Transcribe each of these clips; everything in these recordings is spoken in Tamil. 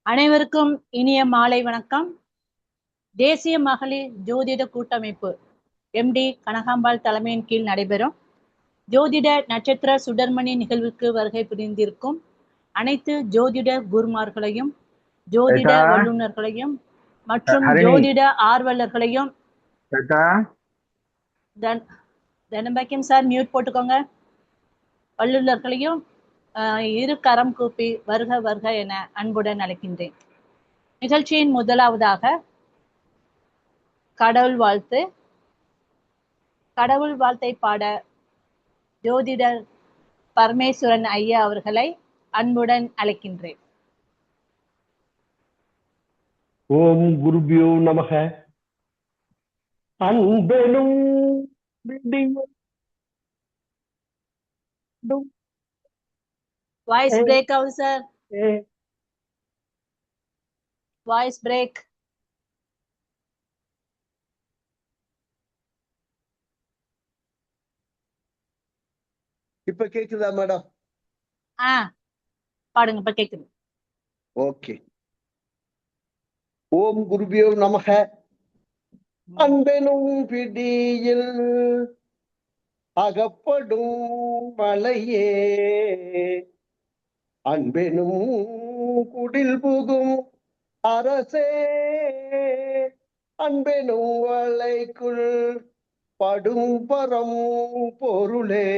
அனைவருக்கும் இனிய மாலை வணக்கம். தேசிய மகளிர் ஜோதிட கூட்டமைப்பு MD கனகாம்பாள் தலைமையின் கீழ் நடைபெறும் ஜோதிட நட்சத்திர சுடர்மணி நிகழ்வுக்கு வருகை புரிந்திருக்கும் அனைத்து ஜோதிட குருமார்களையும், ஜோதிட வல்லுநர்களையும் மற்றும் ஜோதிட ஆர்வலர்களையும் தனபாக்கியம் சார் மியூட் போட்டுக்கோங்க. வல்லுநர்களையும் இரு கரம் கூப்பி வருக வருக என அன்புடன் அழைக்கின்றேன். நிகழ்ச்சியின் முதலாவதாக கடவுள் வாழ்த்து. கடவுள் வாழ்த்தை பாட ஜோதிடர் பரமேஸ்வரன் ஐயா அவர்களை அன்புடன் அழைக்கின்றேன். ஓம் குருபியோ நமக. அன்பெனும் வாய்ஸ் பிரேக் ஆகுது சார். Voice break. இப்ப கேக்குதா மேடம்? பாடுங்க, இப்ப கேக்குது. ஓகே. ஓம் குருபியோ நமக. அன்பெனும் பிடியில் அகப்படும் மலையே, அன்பெனும் குடில் புகும் அரசே, அன்பெனும் வளைக்குள் படும் பரம் பொருளே,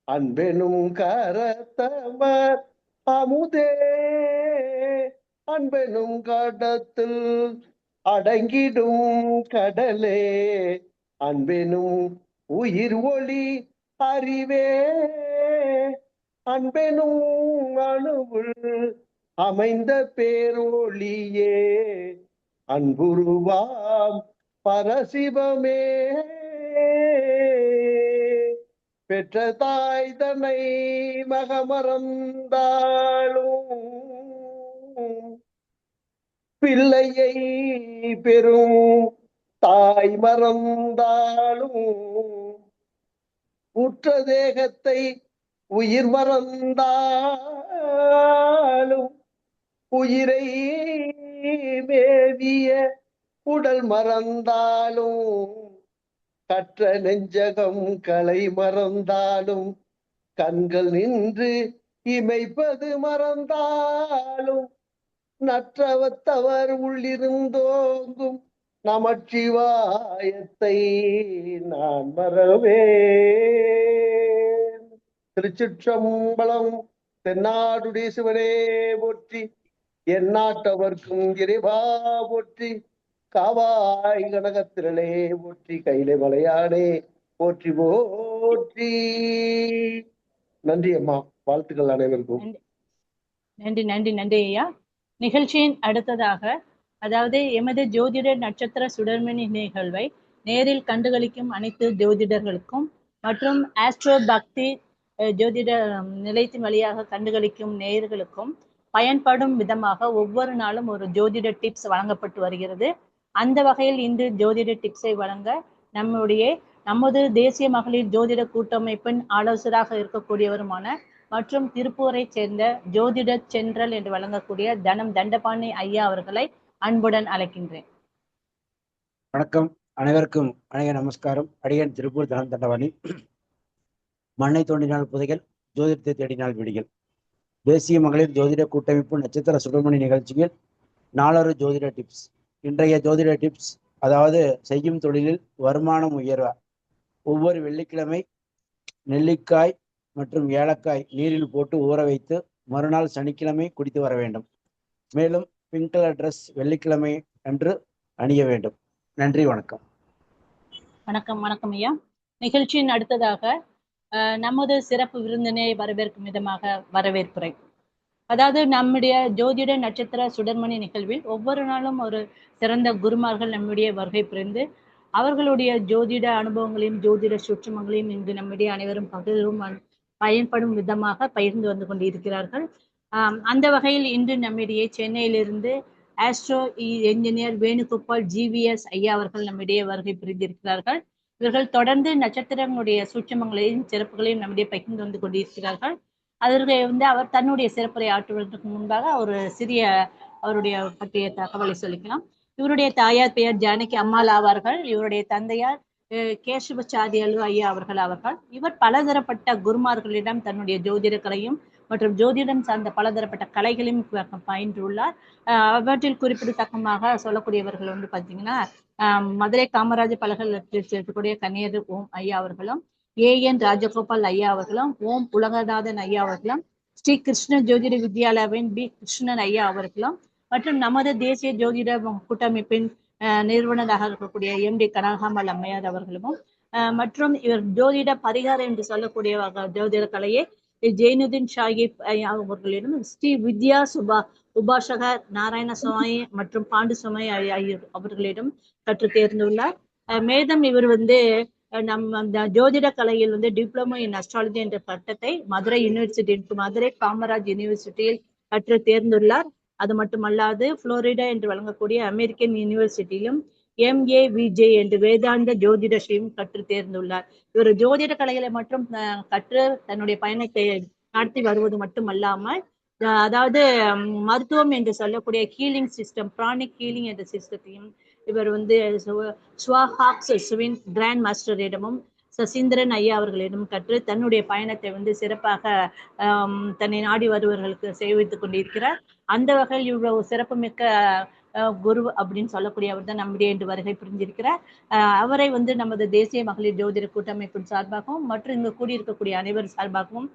அன்பெனும் கரத்தமர் அமுதே, அன்பெனும் கடத்தில் அடங்கிடும் கடலே, அன்பெனும் உயிர் ஒளி அறிவே, அன்பெனும் அணுவுள் அமைந்த பேரொளியே, அன்புருவாம் பரசிவமே, பெற்ற தாய் தன்னை மகமறந்தாலும் பிள்ளையை பெறும் தாய் மறந்தாலும் உற்ற தேகத்தை உயிர் மறந்தாலும் உயிரை மேவிய உடல் மறந்தாலும் கற்ற நெஞ்சகம் கலை மறந்தாலும் கண்கள் நின்று இமைப்பது மறந்தாலும் நற்றவத்தவர் உள்ளிருந்தோங்கும் நமச்சிவாயத்தை நான் மறவேன். திருச்சிற்றம்பலம். தென்னாடுடைய சிவனே போற்றி, எந்நாட்டவர்க்கும் இறைவா போற்றி, காவாய் கனகத்திரளே போற்றி, கைலை மலையானே போற்றி போற்றி. நன்றி அம்மா. வாழ்த்துக்கள் அனைவருக்கும். நன்றி நன்றி நன்றி ஐயா. நிகழ்ச்சியின் அடுத்ததாக, அதாவது எமது ஜோதிட நட்சத்திர சுடர்மணி நிகழ்வை நேரில் கண்டுகளிக்கும் அனைத்து ஜோதிடர்களுக்கும் மற்றும் ஆஸ்ட்ரோ பக்தி ஜோதிட நிலையத்தின் வழியாக கண்டுகளிக்கும் நேயர்களுக்கும் பயன்படும் விதமாக ஒவ்வொரு நாளும் ஒரு ஜோதிட டிப்ஸ் வழங்கப்பட்டு வருகிறது. அந்த வகையில் இன்று ஜோதிட டிப்ஸை வழங்க நமது தேசிய மகளிர் ஜோதிட கூட்டமைப்பின் ஆலோசகராக இருக்கக்கூடியவருமான மற்றும் திருப்பூரை சேர்ந்த ஜோதிட சென்ட்ரல் என்று வழங்கக்கூடிய தனம் தண்டபாணி ஐயா அவர்களை அன்புடன் அழைக்கின்றேன். வணக்கம், அனைவருக்கும் அனைவரும் நமஸ்காரம். அடியன் திருப்பூர் தனம் தண்டபாணி. மண்ணை தோண்டினால் புதைகள், ஜோதிடத்தை தேடினால் விடிகள். தேசிய மகளிர் ஜோதிட கூட்டமைப்பு நட்சத்திர சுடர்மணி நிகழ்ச்சியில் நாளொரு ஜோதிட டிப்ஸ். இன்றைய ஜோதிட டிப்ஸ், அதாவது செய்யும் தொழிலில் வருமானம் உயர்வ. ஒவ்வொரு வெள்ளிக்கிழமை நெல்லிக்காய் மற்றும் ஏலக்காய் நீரில் போட்டு ஊற வைத்து மறுநாள் சனிக்கிழமை குடித்து வர வேண்டும். மேலும் பிங்க் கலர் ட்ரெஸ் வெள்ளிக்கிழமை அன்று அணிய வேண்டும். நன்றி, வணக்கம். வணக்கம். வணக்கம் ஐயா. நிகழ்ச்சியின் அடுத்ததாக நமது சிறப்பு விருந்தினை வரவேற்கும் விதமாக வரவேற்புரை. அதாவது நம்முடைய ஜோதிட நட்சத்திர சுடர்மணி நிகழ்வில் ஒவ்வொரு நாளும் ஒரு சிறந்த குருமார்கள் நம்முடைய வருகை புரிந்து அவர்களுடைய ஜோதிட அனுபவங்களையும் ஜோதிட சுற்றுமங்களையும் இங்கு நம்முடைய அனைவரும் பகிரும் பயன்படும் விதமாக பகிர்ந்து வந்து கொண்டிருக்கிறார்கள். அந்த வகையில் இன்று நம்மிடையே சென்னையிலிருந்து ஆஸ்ட்ரோ என்ஜினியர் வேணுகோபால் GVS ஐயா அவர்கள் நம்மிடையே வருகை புரிந்திருக்கிறார்கள். இவர்கள் தொடர்ந்து நட்சத்திரங்களுடைய சூட்சமங்களையும் சிறப்புகளையும் நம்முடைய பகிர்ந்து வந்து கொண்டிருக்கிறார்கள். அதற்கு வந்து அவர் தன்னுடைய சிறப்புரை ஆற்றுவதற்கு முன்பாக ஒரு சிறிய அவருடைய பற்றிய தகவலை சொல்லிக்கலாம். இவருடைய தாயார் பெயர் ஜானகி அம்மாள் ஆவார்கள். இவருடைய தந்தையார் கேசவச்சாரியலு ஐயா அவர்கள். இவர் பலதரப்பட்ட குருமார்களிடம் தன்னுடைய ஜோதிட கலையும் மற்றும் ஜோதிடம் சார்ந்த பலதரப்பட்ட கலைகளையும் பயின்றுள்ளார். அவற்றில் குறிப்பிடத்தக்கமாக சொல்லக்கூடியவர்கள் வந்து பார்த்தீங்கன்னா மதுரை காமராஜர் பல்கலைக்கழகத்தில் இருக்கக்கூடிய கன்னியர் ஓம் ஐயா அவர்களும், ஏஎன் ராஜகோபால் ஐயா அவர்களும், ஓம் உலகநாதன் ஐயா அவர்களும், ஸ்ரீ கிருஷ்ண ஜோதிட வித்யாலயாவின் பி கிருஷ்ணன் ஐயா அவர்களும் மற்றும் நமது தேசிய ஜோதிட கூட்டமைப்பின் நிறுவனராக இருக்கக்கூடிய எம் டி கனகாமல் அம்மையார் அவர்களும் மற்றும் இவர் ஜோதிட பரிகாரம் என்று சொல்லக்கூடிய ஜோதிட கலையை ஜெயினுதீன் ஷாஹிப் அவர்களிடம் ஸ்ரீ வித்யா உபாசகர் நாராயணசுவாமி மற்றும் பாண்டுசுவாமி அவர்களிடம் கற்று தேர்ந்துள்ளார். மேலும் இவர் வந்து அந்த ஜோதிட கலையில் வந்து டிப்ளமோ இன் அஸ்ட்ராலஜி என்ற பட்டத்தை மதுரை காமராஜ் யூனிவர்சிட்டியில் கற்று தேர்ந்துள்ளார். அது மட்டுமல்லாது புளோரிடா என்று வழங்கக்கூடிய அமெரிக்கன் யூனிவர்சிட்டியிலும் MAVJ என்று வேதாந்த ஜோதிடத்தையும் கற்று தேர்ந்துள்ளார். இவர் ஜோதிட கலைகளை மற்றும் கற்று தன்னுடைய பயணத்தை நடத்தி வருவது மட்டுமல்லாமல் அதாவது மருத்துவம் என்று சொல்லக்கூடிய ஹீலிங் சிஸ்டம், பிராணிக் ஹீலிங் என்ற சிஸ்டத்தையும் இவர் வந்து கிராண்ட் மாஸ்டரிடமும் சசீந்திரன் ஐயா அவர்களிடம் கற்று தன்னுடைய பயணத்தை வந்து சிறப்பாக தன்னை நாடி வருவர்களுக்கு செய்வித்துக் கொண்டிருக்கிறார். அந்த வகையில் இவ்வளவு சிறப்புமிக்க குரு அப்படின்னு சொல்லக்கூடியவர் தான் நம்முடைய இன்று வருகை புரிந்திருக்கிறார். அவரை வந்து நமது தேசிய மகளிர் ஜோதிட கூட்டமைப்பின் சார்பாகவும் மற்றும் இங்கு கூடியிருக்கக்கூடிய அனைவர் சார்பாகவும்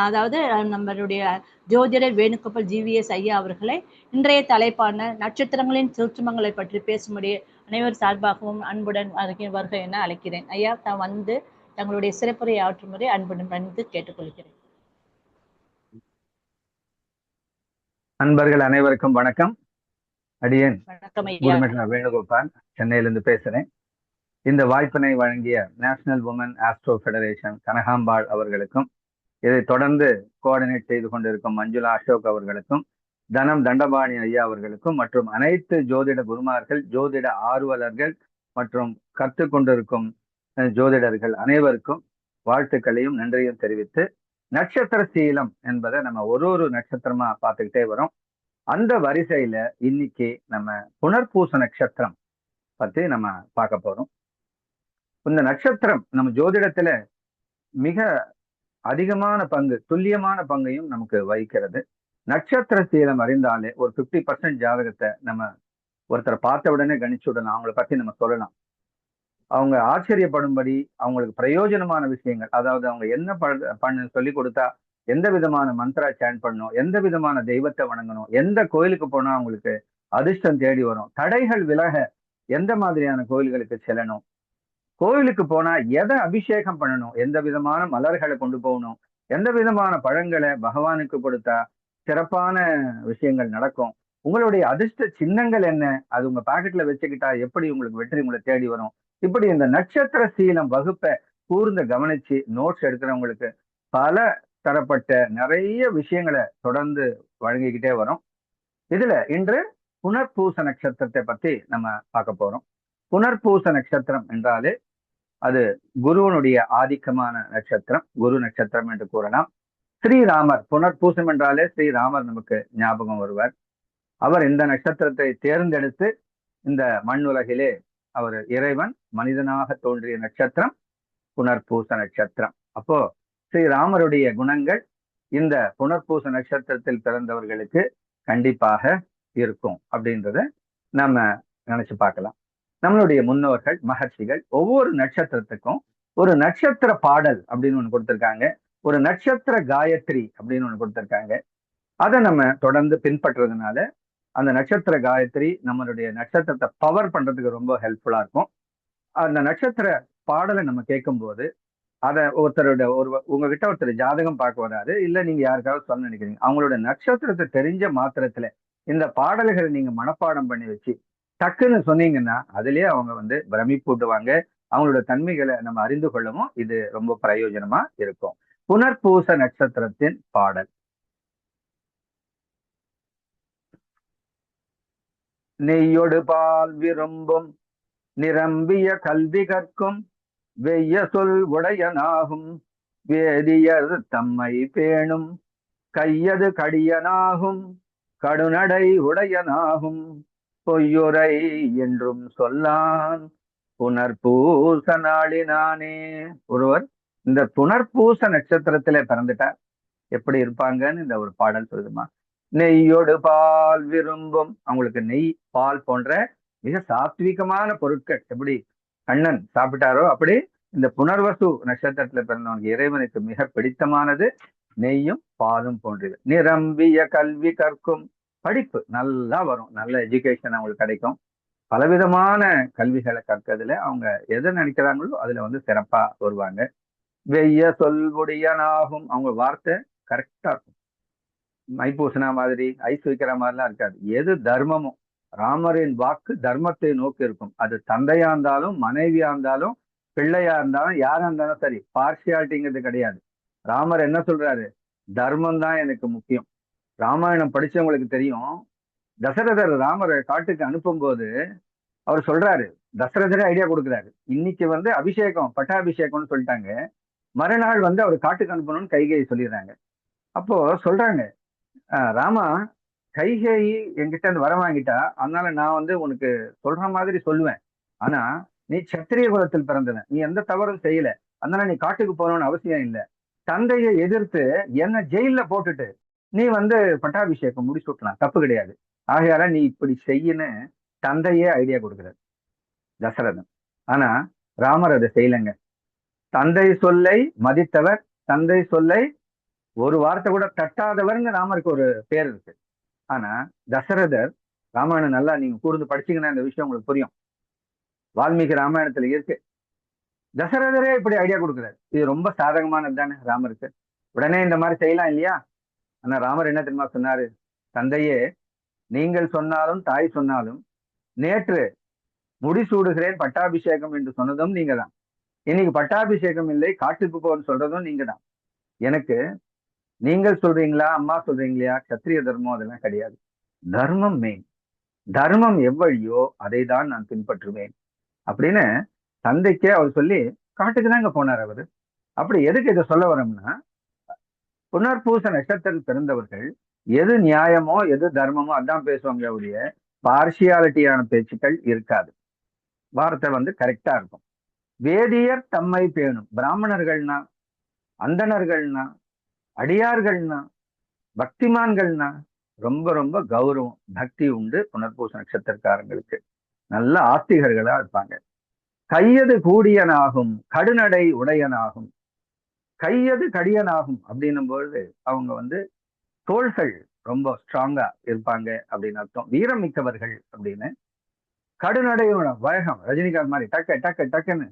அதாவது நம்மளுடைய ஜோதிடர் வேணுகோபால் GVS ஐயா அவர்களை இன்றைய தலைப்பான நட்சத்திரங்களின் சூட்சுமங்களை பற்றி பேசும்படி அனைவர் சார்பாகவும் அன்புடன் வருகை என அழைக்கிறேன். ஐயா தான் வந்து தங்களுடைய சிறப்புரை ஆற்றுமுறை அன்புடன் வந்து கேட்டுக்கொள்கிறேன். அன்பர்கள் அனைவருக்கும் வணக்கம். அடியேன் வேணுகோபால், சென்னையிலிருந்து பேசுறேன். இந்த வாய்ப்பினை வழங்கிய national woman astro federation Kanakambal அவர்களுக்கும், இதை தொடர்ந்து கோஆர்டினேட் செய்து கொண்டிருக்கும் மஞ்சுளா அசோக் அவர்களுக்கும், தனம் தண்டபாணி ஐயா அவர்களுக்கும் மற்றும் அனைத்து ஜோதிட குருமார்கள், ஜோதிட ஆர்வலர்கள் மற்றும் கற்றுக்கொண்டிருக்கும் ஜோதிடர்கள் அனைவருக்கும் வாழ்த்துக்களையும் நன்றியும் தெரிவித்து, நட்சத்திர சீலம் என்பதை நம்ம ஒரு நட்சத்திரமா பார்த்துக்கிட்டே வரோம். அந்த வரிசையில இன்னைக்கு நம்ம புனர்பூச நட்சத்திரம் பத்தி நம்ம பார்க்க போறோம். இந்த நட்சத்திரம் நம்ம ஜோதிடத்துல மிக அதிகமான பங்கு, துல்லியமான பங்கையும் நமக்கு வகிக்கிறது. நட்சத்திர சீலம் அறிந்தாலே ஒரு 50% ஜாதகத்தை நம்ம ஒருத்தரை பார்த்த உடனே கணிச்சு விடலாம், அவங்கள பத்தி நம்ம சொல்லலாம். அவங்க ஆச்சரியப்படும்படி அவங்களுக்கு பிரயோஜனமான விஷயங்கள், அதாவது அவங்க என்ன பண்ண சொல்லி கொடுத்தா எந்த விதமான மந்திரா சேன் பண்ணணும், எந்த விதமான தெய்வத்தை வணங்கணும், எந்த கோயிலுக்கு போனா அவங்களுக்கு அதிர்ஷ்டம் தேடி வரும், தடைகள் விலக எந்த மாதிரியான கோயில்களுக்கு செல்லணும், கோயிலுக்கு போனா எதை அபிஷேகம் பண்ணணும், எந்த விதமான மலர்களை கொண்டு போகணும், எந்த விதமான பழங்களை பகவானுக்கு கொடுத்தா சிறப்பான விஷயங்கள் நடக்கும், உங்களுடைய அதிர்ஷ்ட சின்னங்கள் என்ன, அது உங்க பாக்கெட்ல வச்சுக்கிட்டா எப்படி உங்களுக்கு வெற்றி உங்களை தேடி வரும். இப்படி இந்த நட்சத்திர சீலம் வகுப்பை கூர்ந்து கவனிச்சு நோட்ஸ் எடுக்கிறவங்களுக்கு பல தரப்பட்ட நிறைய விஷயங்களை தொடர்ந்து வழங்கிக்கிட்டே வரும். இதுல இன்று புனர்பூச நட்சத்திரத்தை பத்தி நம்ம பார்க்க போறோம். புனர்பூச நட்சத்திரம் என்றாலே அது குருவனுடைய ஆதிக்கமான நட்சத்திரம், குரு நட்சத்திரம் என்று கூறலாம். ஸ்ரீராமர், புனர்பூசம் என்றாலே ஸ்ரீராமர் நமக்கு ஞாபகம் வருவார். அவர் இந்த நட்சத்திரத்தை தேர்ந்தெடுத்து இந்த மண்ணுலகிலே அவர் இறைவன் மனிதனாக தோன்றிய நட்சத்திரம் புனர்பூச நட்சத்திரம். அப்போ ஸ்ரீராமருடைய குணங்கள் இந்த புனர்பூச நட்சத்திரத்தில் பிறந்தவர்களுக்கு கண்டிப்பாக இருக்கும் அப்படின்றத நம்ம நினைச்சு பார்க்கலாம். நம்மளுடைய முன்னோர்கள் மகர்ஷிகள் ஒவ்வொரு நட்சத்திரத்துக்கும் ஒரு நட்சத்திர பாடல் அப்படின்னு ஒண்ணு கொடுத்திருக்காங்க, ஒரு நட்சத்திர காயத்ரி அப்படின்னு ஒண்ணு கொடுத்திருக்காங்க. அதை நம்ம தொடர்ந்து பின்பற்றுறதுனால அந்த நட்சத்திர காயத்ரி நம்மளுடைய நட்சத்திரத்தை பவர் பண்றதுக்கு ரொம்ப ஹெல்ப்ஃபுல்லா இருக்கும். அந்த நட்சத்திர பாடலை நம்ம கேட்கும் போது அதை உங்ககிட்ட ஒருத்தர் ஜாதகம் பார்க்க வராது, இல்ல நீங்க யாருக்காவது சொல்ல நினைக்கிறீங்க, அவங்களோட நட்சத்திரத்தை தெரிஞ்ச மாத்திரத்துல இந்த பாடல்களை நீங்க மனப்பாடம் பண்ணி வச்சு டக்குன்னு சொன்னீங்கன்னா அதுலயே அவங்க பிரமிப்பூட்டுவாங்க. அவங்களோட தன்மைகளை நம்ம அறிந்து கொள்ளவும் இது ரொம்ப பிரயோஜனமா இருக்கும். புனர்பூச நட்சத்திரத்தின் பாடல். நெய்யொடு பால் விரும்பும் நிரம்பிய கல்வி கற்கும் வெய்ய சொல் உடையனாகும் வேதியர் தம்மை பேணும் கையது கடியனாகும் கடுநடை உடையனாகும் பொய்யுரை என்றும் சொல்லான் புனர்பூச நாளினானே. ஒருவர் இந்த புனர்பூச நட்சத்திரத்திலே பிறந்துட்டார், எப்படி இருப்பாங்கன்னு இந்த ஒரு பாடல் சொல்லுமா. நெய்யோடு பால் விரும்பும், அவங்களுக்கு நெய் பால் போன்ற மிக சாத்விகமான பொருட்கள் எப்படி கண்ணன் சாப்பிட்டாரோ அப்படி இந்த புனர்வசு நட்சத்திரத்துல பிறந்தவனுக்கு இறைவனுக்கு மிக பிடித்தமானது நெய்யும் பாலும் போன்றது. நிரம்பிய கல்வி கற்கும், படிப்பு நல்லா வரும், நல்ல எஜுகேஷன் அவங்களுக்கு கிடைக்கும், பலவிதமான கல்விகளை கற்கிறதுல அவங்க எதை நினைக்கிறாங்களோ அதுல வந்து சிறப்பா வருவாங்க. வெய்ய சொல்வுடையனாகும், அவங்க வார்த்தை கரெக்டா இருக்கும், மைப்பூசனா மாதிரி ஐஸ் வைக்கிற மாதிரிலாம் இருக்காது. எது தர்மமோ, ராமரின் வாக்கு தர்மத்தை நோக்கி இருக்கும். அது தந்தையா இருந்தாலும் மனைவியா இருந்தாலும் பிள்ளையா இருந்தாலும் யாரா இருந்தாலும் சரி, பார்சியாலிட்டிங்கிறது கிடையாது. ராமர் என்ன சொல்றாரு, தர்மம் தான் எனக்கு முக்கியம். ராமாயணம் படிச்சவங்களுக்கு தெரியும், தசரதர் ராமரை காட்டுக்கு அனுப்பும் போது அவர் சொல்றாரு, தசரதரே ஐடியா கொடுக்குறாரு, இன்னைக்கு வந்து அபிஷேகம் பட்டாபிஷேகம்னு சொல்லிட்டாங்க, மறுநாள் வந்து அவர் காட்டுக்கு அனுப்பணும்னு கைகேயி சொல்லிடுறாங்க. அப்போ சொல்றாங்க, ராமா கைகேயி என்கிட்ட இருந்து வர வாங்கிட்டா, அதனால நான் வந்து உனக்கு சொல்ற மாதிரி சொல்லுவேன், ஆனா நீ சத்திரிய குலத்தில் பிறந்தவன், நீ எந்த தவறும் செய்யல, அதனால நீ காட்டுக்கு போகணும்னு அவசியம் இல்லை. தந்தையை எதிர்த்து என்ன ஜெயில போட்டுட்டு நீ வந்து பட்டாபிஷேகம் முடிச்சுட்டலாம், தப்பு கிடையாது. ஆகையால நீ இப்படி செய்யன்னு தந்தையே ஐடியா கொடுக்குறாரு தசரதன். ஆனா ராமர் அதை செய்யலைங்க. தந்தை சொல்லை மதித்தவர், தந்தை சொல்லை ஒரு வார்த்தை கூட தட்டாதவர்னு ராமருக்கு ஒரு பேர் இருக்கு. ஆனா தசரதர், ராமாயணம் நல்லா நீங்க கூர்ந்து படிச்சீங்கன்னா இந்த விஷயம் உங்களுக்கு புரியும், வால்மீகி ராமாயணத்துல இருக்கு. தசரதரே இப்படி ஐடியா கொடுக்குறாரு, இது ரொம்ப சாதகமானது தானே ராமருக்கு, உடனே இந்த மாதிரி செய்யலாம் இல்லையா. ஆனா ராமர் என்ன தெரியுமா சொன்னாரு, தந்தையே நீங்கள் சொன்னாலும் தாய் சொன்னாலும் நேற்று முடிசூடுகிறேன் பட்டாபிஷேகம் என்று சொன்னதும் நீங்க தான், இன்னைக்கு பட்டாபிஷேகம் இல்லை காட்டுக்கு போன்னு சொல்றதும் நீங்க தான். எனக்கு நீங்கள் சொல்றீங்களா அம்மா சொல்றீங்களா சத்திரிய தர்மம் அதெல்லாம் கிடையாது, தர்மம் மெயின், தர்மம் எவ்வழியோ அதை தான் நான் பின்பற்றுவேன் அப்படின்னு தந்தைக்கே அவர் சொல்லி காட்டுக்கு தாங்க போனார் அவரு. அப்படி எதுக்கு இதை சொல்ல வரோம்னா, புனர்பூச நட்சத்திரத்தில் பிறந்தவர்கள் எது நியாயமோ எது தர்மமோ அதான் பேசுவாங்க, அவருடைய பார்சியாலிட்டியான பேச்சுக்கள் இருக்காது, வார்த்தை வந்து கரெக்டா இருக்கும். வேதியர் தம்மை பேணும், பிராமணர்கள்னா அந்தணர்கள்னா அடியார்கள்னா பக்திமான்கள்னா ரொம்ப ரொம்ப கௌரவம் பக்தி உண்டு புனர்பூச நட்சத்திரக்காரங்களுக்கு, நல்ல ஆஸ்திகர்களா இருப்பாங்க. கையது கூடியனாகும் கடுநடை உடையனாகும், கையது கடியனாகும் அப்படின்னும் பொழுது அவங்க வந்து தோள்கள் ரொம்ப ஸ்ட்ராங்கா இருப்பாங்க அப்படின்னு அர்த்தம், வீரம் மிக்கவர்கள் அப்படின்னு. கடுநடையோட வேகம், ரஜினிகாந்த் மாதிரி டக்கு டக்கு டக்குன்னு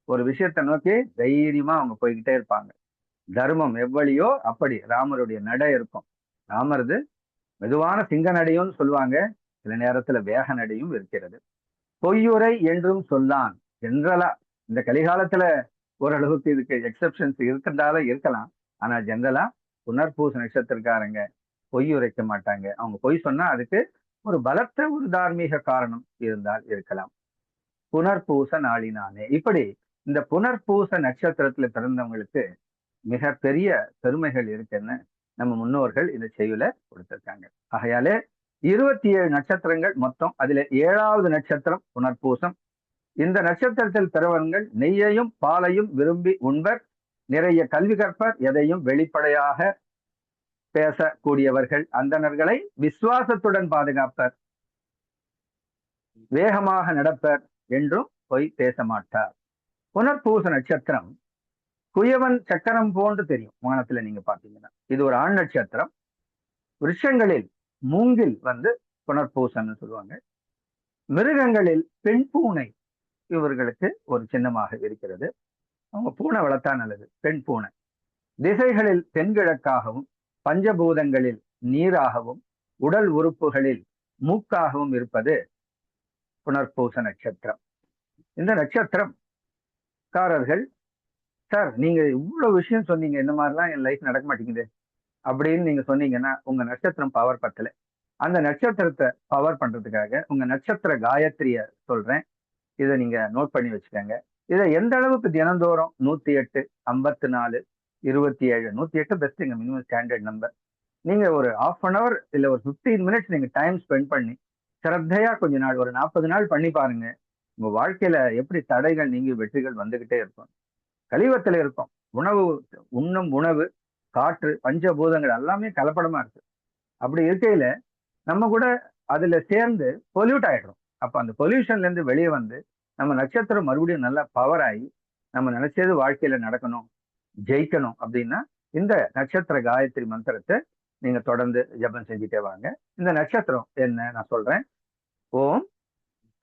ஒரு விஷயத்தை நோக்கி தைரியமா அவங்க போய்கிட்டே இருப்பாங்க. தர்மம் எவ்வளியோ அப்படி ராமருடைய நடை இருக்கும். ராமரது மெதுவான சிங்க நடையும் சொல்லுவாங்க, சில நேரத்துல வேக நடையும் இருக்கிறது. பொய்யுரை என்றும் சொல்லான், ஜென்ரலா இந்த கலிகாலத்துல ஓரளவுக்கு இதுக்கு எக்ஸெப்ஷன்ஸ் இருக்கிறதால இருக்கலாம், ஆனா ஜென்ரலா புனர்பூச நட்சத்திரக்காரங்க பொய் உரைக்க மாட்டாங்க. அவங்க பொய் சொன்னா அதுக்கு ஒரு பலத்த ஒரு தார்மீக காரணம் இருந்தால் இருக்கலாம். புனர்பூச நாளினானே, இப்படி இந்த புனர்பூச நட்சத்திரத்துல பிறந்தவங்களுக்கு மிக பெரிய பெருமைகள் இருக்குன்னு நம்ம முன்னோர்கள் இந்த செய்யுள கொடுத்திருக்காங்க. ஆகையாலே 27 நட்சத்திரங்கள் மொத்தம், அதுல 7வது நட்சத்திரம் புனர்பூசம். இந்த நட்சத்திரத்தில் பிறவர்கள் நெய்யையும் பாலையும் விரும்பி உண்பர், நிறைய கல்வி கற்பர், எதையும் வெளிப்படையாக பேசக்கூடியவர்கள், அந்தணர்களை விசுவாசத்துடன் பாதுகாப்பர், வேகமாக நடப்பர், என்றும் பொய் பேச மாட்டார். புனர்பூச நட்சத்திரம் குயவன் சக்கரம் போன்று தெரியும் வானத்துல நீங்க பாத்தீங்கன்னா. இது ஒரு ஆண் நட்சத்திரம். விருஷங்களில் மூங்கில் வந்து புனர்பூசன்னு சொல்லுவாங்க. மிருகங்களில் பெண் பூனை இவர்களுக்கு ஒரு சின்னமாக இருக்கிறது. அவங்க பூனை வளர்த்தா நல்லது, பெண் பூனை. திசைகளில் தென்கிழக்காகவும் பஞ்சபூதங்களில் நீராகவும் உடல் உறுப்புகளில் மூக்காகவும் இருப்பது புனர்பூச நட்சத்திரம். இந்த நட்சத்திரக்காரர்கள், சார் நீங்க இவ்வளவு விஷயம் சொன்னீங்க, இந்த மாதிரிலாம் என் லைஃப் நடக்க மாட்டேங்குது அப்படின்னு நீங்க சொன்னீங்கன்னா உங்க நட்சத்திரம் பவர் பத்தல. அந்த நட்சத்திரத்தை பவர் பண்றதுக்காக உங்க நட்சத்திர காயத்ரிய சொல்றேன், இதை நீங்க நோட் பண்ணி வச்சுக்கோங்க. இதை எந்த அளவுக்கு தினந்தோறும் 108, 54, 27 108 பெஸ்ட்டுங்க, மினிமம் ஸ்டாண்டர்ட் நம்பர். நீங்க ஒரு half an hour இல்ல ஒரு 15 மினிட்ஸ் நீங்க டைம் ஸ்பெண்ட் பண்ணி சிரத்தையா கொஞ்ச நாள் ஒரு 40 நாள் பண்ணி பாருங்க. உங்க வாழ்க்கையில எப்படி தடைகள் நீங்கி வெற்றிகள் வந்துகிட்டே இருக்கும். கலியுகத்துல இருக்கும். உணவு, உண்ணும் உணவு, காற்று, பஞ்சபூதங்கள் எல்லாமே கலப்படமா இருக்கு. அப்படி இருக்கையில நம்ம கூட அதுல சேர்ந்து பொல்யூட் ஆயிடுறோம். அப்ப அந்த பொல்யூஷன்ல இருந்து வெளியே வந்து நம்ம நட்சத்திரம் மறுபடியும் நல்லா பவர் ஆகி நம்ம நினைச்சது வாழ்க்கையில நடக்கணும், ஜெயிக்கணும் அப்படின்னா இந்த நட்சத்திர காயத்ரி மந்திரத்தை நீங்க தொடர்ந்து ஜபம் செஞ்சுட்டே வாங்க. இந்த நட்சத்திரம் என்ன நான் சொல்றேன். ஓம்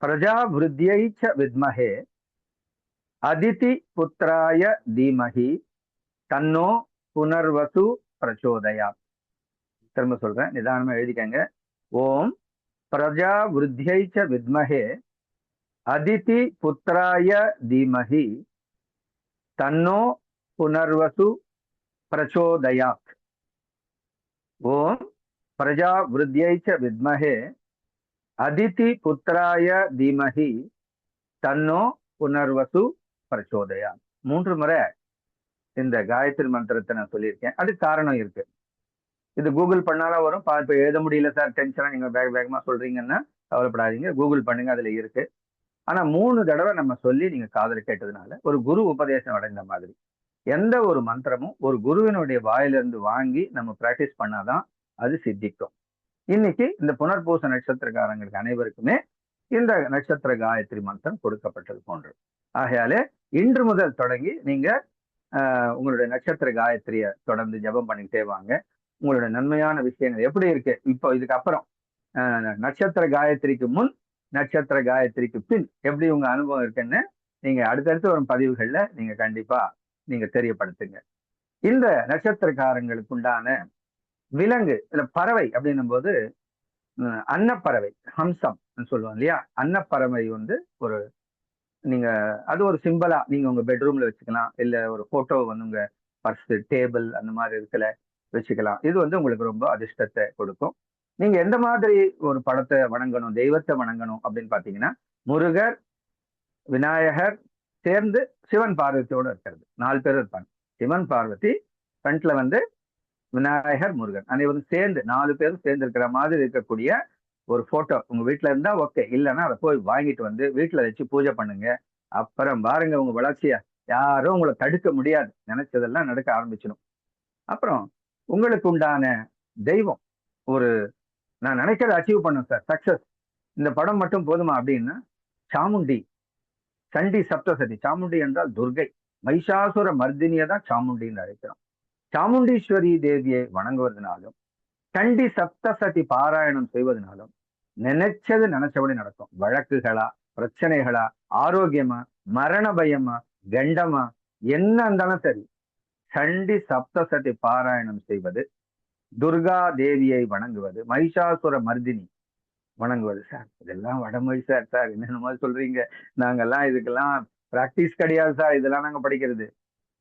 பிரஜாவிருத்தியை ச வித்மஹே அதிதி புத்திராய தீமஹி தன்னோ புனர்வசு பிரச்சோதயா. திரும்ப சொல்றேன், நிதானமா எழுதிக்கங்க. ஓம் பிரஜாவிருத்தியை ச வித்மஹே அதிதி புத்திராய தீமஹி தன்னோ புனர்வசு பிரச்சோதயாத். ஓம் பிரஜாவிருத்தியை ச வித்மஹே அதிதி புத்திராய தீமஹி தன்னோ புனர்வசு பிரச்சோதயாத். 3 முறை இந்த காயத்ரி மந்திரத்தை நான் சொல்லியிருக்கேன். அது காரணம் இருக்கு. இது கூகுள் பண்ணாலும் வரும். இப்ப எழுத முடியல சார், டென்ஷனா நீங்க வேகமா சொல்றீங்கன்னா கவலைப்படாதீங்க, கூகுள் பண்ணுங்க, அதுல இருக்கு. ஆனா 3 தடவை நம்ம சொல்லி நீங்க காதல கேட்டதுனால ஒரு குரு உபதேசம் அடைந்த மாதிரி எந்த ஒரு மந்திரமும் ஒரு குருவினுடைய வாயிலிருந்து வாங்கி நம்ம பிராக்டிஸ் பண்ணாதான் அது சித்திக்கும். இன்னைக்கு இந்த புனர்பூச நட்சத்திரக்காரங்களுக்கு அனைவருக்குமே இந்த நட்சத்திர காயத்ரி மந்திரம் கொடுக்கப்பட்டது போன்று. ஆகையாலே இன்று முதல் தொடங்கி நீங்க உங்களுடைய நட்சத்திர காயத்ரிய தொடர்ந்து ஜபம் பண்ணிக்கிட்டே வாங்க. உங்களுடைய நன்மையான விஷயங்கள் எப்படி இருக்கு இப்போ இதுக்கு அப்புறம் நட்சத்திர காயத்ரிக்கு முன் நட்சத்திர காயத்ரிக்கு பின் எப்படி உங்க அனுபவம் இருக்குன்னு நீங்க அடுத்தடுத்து வரும் பதிவுகள்ல நீங்க கண்டிப்பா நீங்க தெரியப்படுத்துங்க. இந்த நட்சத்திரக்காரங்களுக்கு உண்டான விலங்கு இல்ல பறவை அப்படின்னும் போது அன்னப்பறவை, ஹம்சம் சொல்லுவோம் இல்லையா. அன்னப்பறவை வந்து ஒரு நீங்க அது ஒரு சிம்பிளா நீங்க உங்க பெட்ரூம்ல வச்சுக்கலாம், இல்ல ஒரு போட்டோ வந்து உங்க பர்ஸ், டேபிள் அந்த மாதிரி இருக்கல வச்சுக்கலாம். இது வந்து உங்களுக்கு ரொம்ப அதிர்ஷ்டத்தை கொடுக்கும். நீங்க எந்த மாதிரி ஒரு படத்தை வணங்கணும், தெய்வத்தை வணங்கணும் அப்படின்னு பாத்தீங்கன்னா, முருகர், விநாயகர் சேர்ந்து சிவன் பார்வதியோட இருக்கிறது. 4 பேர் இருப்பாங்க. சிவன் பார்வதி, ஃப்ரண்ட்ல வந்து விநாயகர், முருகன், அனைவரும் சேர்ந்து 4 பேரும் சேர்ந்து இருக்கிற மாதிரி இருக்கக்கூடிய ஒரு போட்டோ உங்க வீட்டுல இருந்தா ஓகே, இல்லைன்னா அதை போய் வாங்கிட்டு வந்து வீட்டுல வச்சு பூஜை பண்ணுங்க. அப்புறம் பாருங்க உங்க வளர்ச்சிய யாரும் உங்களை தடுக்க முடியாது. நினைச்சதெல்லாம் நடக்க ஆரம்பிச்சிடும். அப்புறம் உங்களுக்கு உண்டான தெய்வம், ஒரு நான் நினைக்கிறத அச்சீவ் பண்ணும் சார், சக்சஸ், இந்த படம் மட்டும் போதுமா அப்படின்னா சாமுண்டி, சண்டி சப்தசதி. சாமுண்டி என்றால் துர்கை, மைஷாசுர மர்தினியை தான் சாமுண்டின்னு அழைக்கிறோம். சாமுண்டீஸ்வரி தேவியை வணங்குவதனாலும் சண்டி சப்தசதி பாராயணம் செய்வதனாலும் நினைச்சது நினைச்சபடி நடக்கும். வழக்குகளா, பிரச்சனைகளா, ஆரோக்கியமா, மரண பயமா, கண்டமா, என்ன இருந்தாலும் சரி, சண்டி சப்தசதி பாராயணம் செய்வது, துர்கா தேவியை வணங்குவது, மைஷாசுர மர்தினி வணங்குவது. சார் இதெல்லாம் வடமொழி சார், சார் என்னென்ன சொல்றீங்க, நாங்கெல்லாம் இதுக்கெல்லாம் பிராக்டிஸ் கிடையாது சார், இதெல்லாம் நாங்க படிக்கிறது.